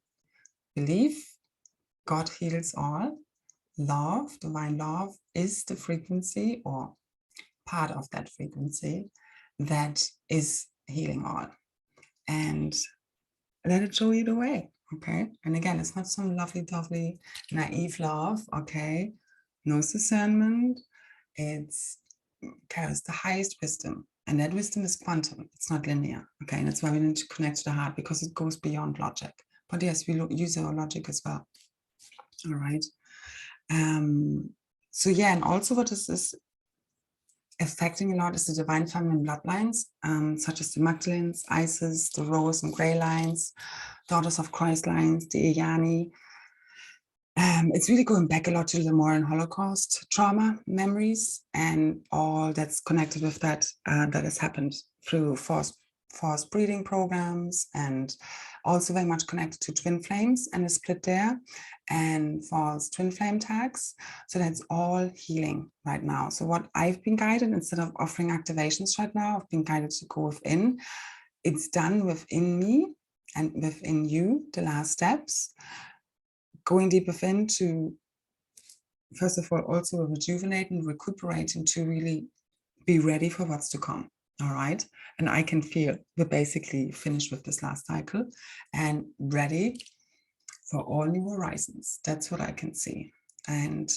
Belief, God heals all. Love, divine love, is the frequency or part of that frequency that is healing all. And let it show you the way, okay? And again, it's not some lovely, naive love, okay? No discernment. It's carries the highest wisdom, and that wisdom is quantum. It's not linear, okay? And that's why we need to connect to the heart, because it goes beyond logic. But yes, we use our logic as well. All right. So yeah, and also what is affecting a lot is the divine feminine bloodlines, such as the Magdalens, Isis, the Rose and Grey lines, Daughters of Christ lines, the Iyani. It's really going back a lot to the Moran Holocaust trauma memories and all that's connected with that, that has happened through forced breeding programs, and also very much connected to twin flames and a split there, and false twin flame tags. So that's all healing right now. So what I've been guided, instead of offering activations right now, I've been guided to go within. It's done within me and within you, the last steps. Going deep within to, first of all, also rejuvenate and recuperate, and to really be ready for what's to come. All right. And I can feel we're basically finished with this last cycle and ready for all new horizons. That's what I can see. And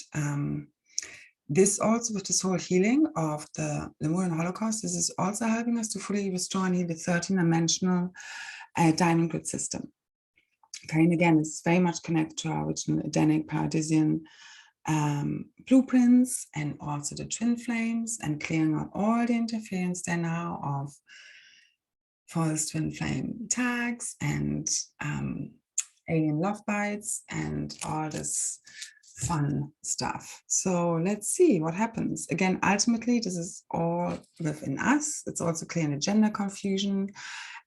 this also, with this whole healing of the Lemurian Holocaust, this is also helping us to fully restore and heal the 13-dimensional diamond grid system. Okay, and again, it's very much connected to our original Edenic Paradisian blueprints, and also the twin flames, and clearing out all the interference there now of false twin flame tags and alien love bites and all this fun stuff. So let's see what happens. Again, ultimately, this is all within us. It's also clearing the gender confusion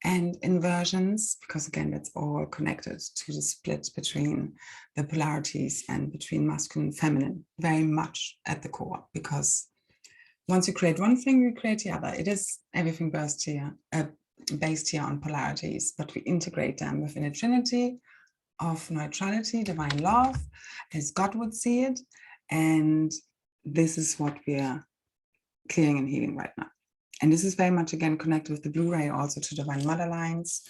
and inversions, because again, that's all connected to the split between the polarities and between masculine and feminine, very much at the core, because once you create one thing, you create the other. It is everything bursts here, based here on polarities, but we integrate them within a trinity of neutrality, divine love, as God would see it. And this is what we are clearing and healing right now. And this is very much, again, connected with the blue ray, also to divine mother lines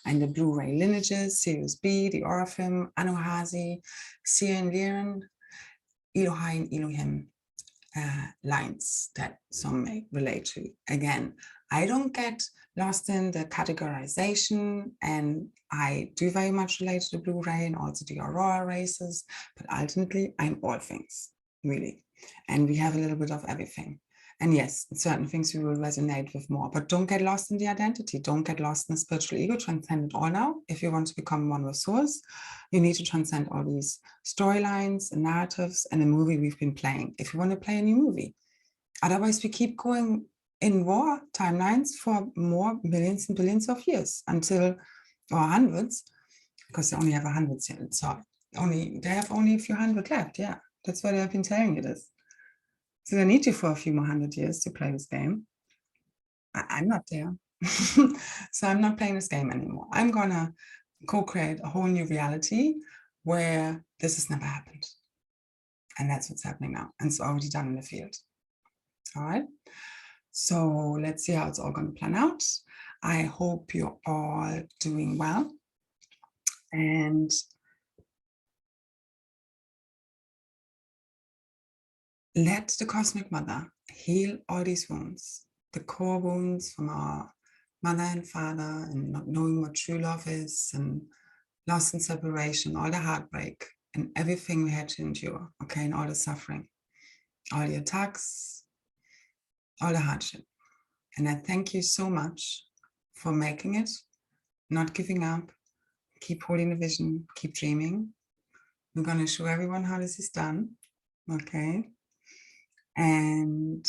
and the blue ray lineages, Sirius B, the Oraphim, Anuhazi, Seer and Liren, Elohai and Elohim lines that some may relate to. Again, I don't get lost in the categorization, and I do very much relate to the blue ray and also the aurora races, but ultimately I'm all things, really. And we have a little bit of everything. And yes, certain things we will resonate with more, but don't get lost in the identity. Don't get lost in the spiritual ego. Transcend it all now. If you want to become one with source, you need to transcend all these storylines and narratives and the movie we've been playing. If you want to play a new movie, otherwise we keep going in war timelines for more millions and billions of years until, or hundreds, because they only have 100 here. So they have only a few hundred left. Yeah, that's what they've been telling you this. So they need you for a few more 100 years to play this game. I'm not there. So I'm not playing this game anymore. I'm gonna co-create a whole new reality where this has never happened. And that's what's happening now. And it's already done in the field. All right. So let's see how it's all going to plan out. I hope you're all doing well. And let the Cosmic Mother heal all these wounds, the core wounds from our mother and father, and not knowing what true love is, and loss and separation, all the heartbreak, and everything we had to endure, okay, and all the suffering, all the attacks, all the hardship. And I thank you so much for making it, not giving up, keep holding the vision, keep dreaming. We're going to show everyone how this is done, okay? And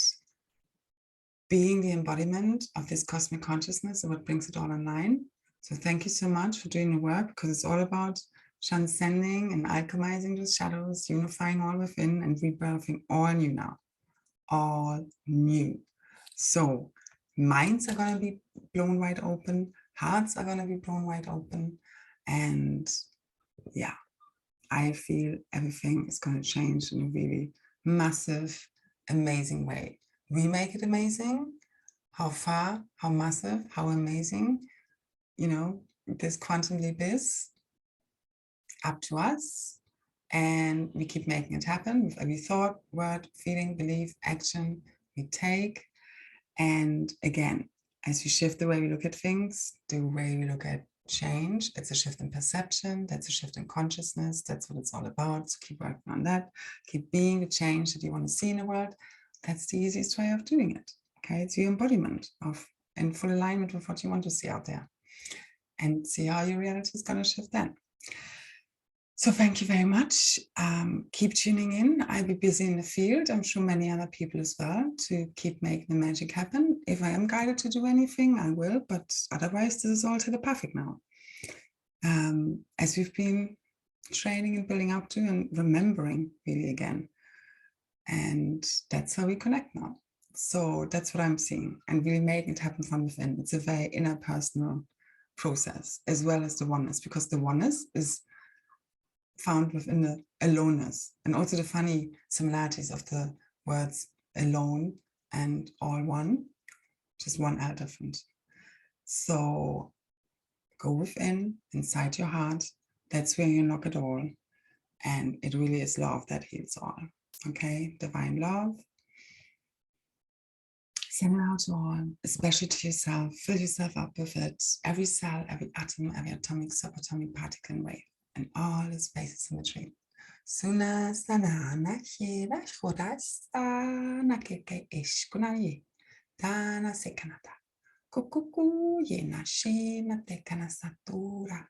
being the embodiment of this cosmic consciousness and what brings it all online. So thank you so much for doing the work, because it's all about transcending and alchemizing those shadows, unifying all within and rebirthing all new now, all new. So minds are going to be blown wide open, hearts are going to be blown wide open. And yeah, I feel everything is going to change in a really massive, amazing way. We make it amazing. How far, how massive, how amazing, you know, this quantum leap is up to us. And we keep making it happen with every thought, word, feeling, belief, action we take. And again, as we shift the way we look at things, the way we look at change, it's a shift in perception, that's a shift in consciousness, that's what it's all about. So keep working on that, keep being the change that you want to see in the world. That's the easiest way of doing it. Okay, it's your embodiment of in full alignment with what you want to see out there, and see how your reality is going to shift then. So thank you very much. Keep tuning in. I'll be busy in the field. I'm sure many other people as well, to keep making the magic happen. If I am guided to do anything, I will, but otherwise this is all telepathic now. As we've been training and building up to and remembering really again. And that's how we connect now. So that's what I'm seeing, and really making it happen from within. It's a very interpersonal process, as well as the oneness, because the oneness is found within the aloneness, and also the funny similarities of the words alone and all one, just one L different. So go within, inside your heart. That's where you unlock it all. And it really is love that heals all. Okay, divine love. Send it out to all, especially to yourself. Fill yourself up with it. Every cell, every atom, every atomic, subatomic particle and wave, and all the spaces in between. Suna sana na hira chodasta na keke ishkunaye. Tana sekanata. Kukuku yena shena tekana satura.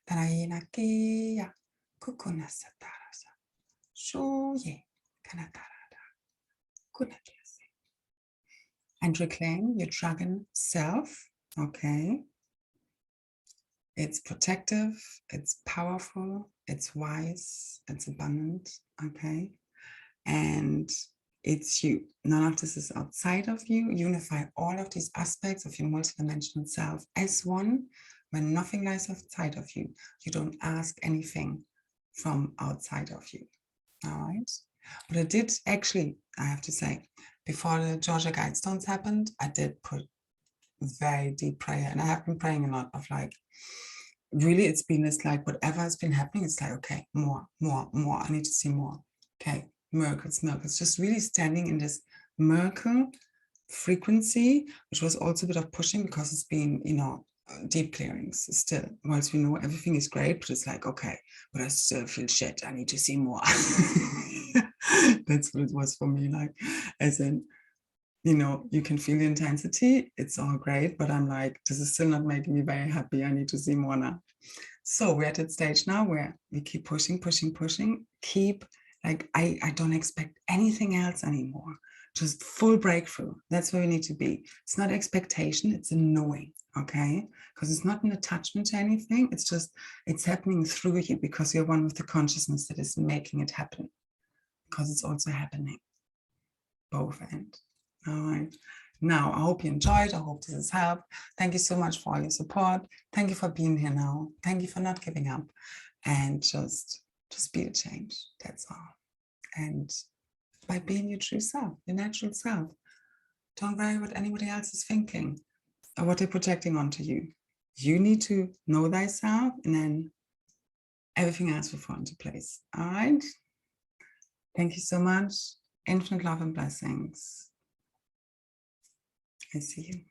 Tana yena kia. Kukuna satarasa. Shuye kanatarada. Kunatase. And reclaim your dragon self, okay? It's protective, it's powerful, it's wise, it's abundant, okay? And It's you. None of this is outside of you. Unify all of these aspects of your multidimensional self as one. When nothing lies outside of you, you don't ask anything from outside of you. All right. But I did actually, I have to say, before the Georgia Guidestones happened, I did put very deep prayer, and I have been praying a lot of like, really, it's been this like, whatever has been happening, it's like, okay, more, I need to see more. Okay, miracles, just really standing in this miracle frequency, which was also a bit of pushing because it's been, you know, deep clearings still. Once we know everything is great, but it's like, okay, but I still feel shit. I need to see more. That's what it was for me. Like, as in, you know, you can feel the intensity. It's all great, but I'm like, this is still not making me very happy. I need to see more now. So we're at that stage now where we keep pushing, keep like, I don't expect anything else anymore. Just full breakthrough. That's where we need to be. It's not expectation, it's a knowing, okay? Because it's not an attachment to anything. It's just, it's happening through you because you're one with the consciousness that is making it happen. Because it's also happening. Both ends. All right. Now, I hope you enjoyed. I hope this has helped. Thank you so much for all your support. Thank you for being here now. Thank you for not giving up. And just be a change. That's all. And by being your true self, your natural self. Don't worry what anybody else is thinking or what they're projecting onto you. You need to know thyself, and then everything else will fall into place. All right. Thank you so much. Infinite love and blessings. I see you.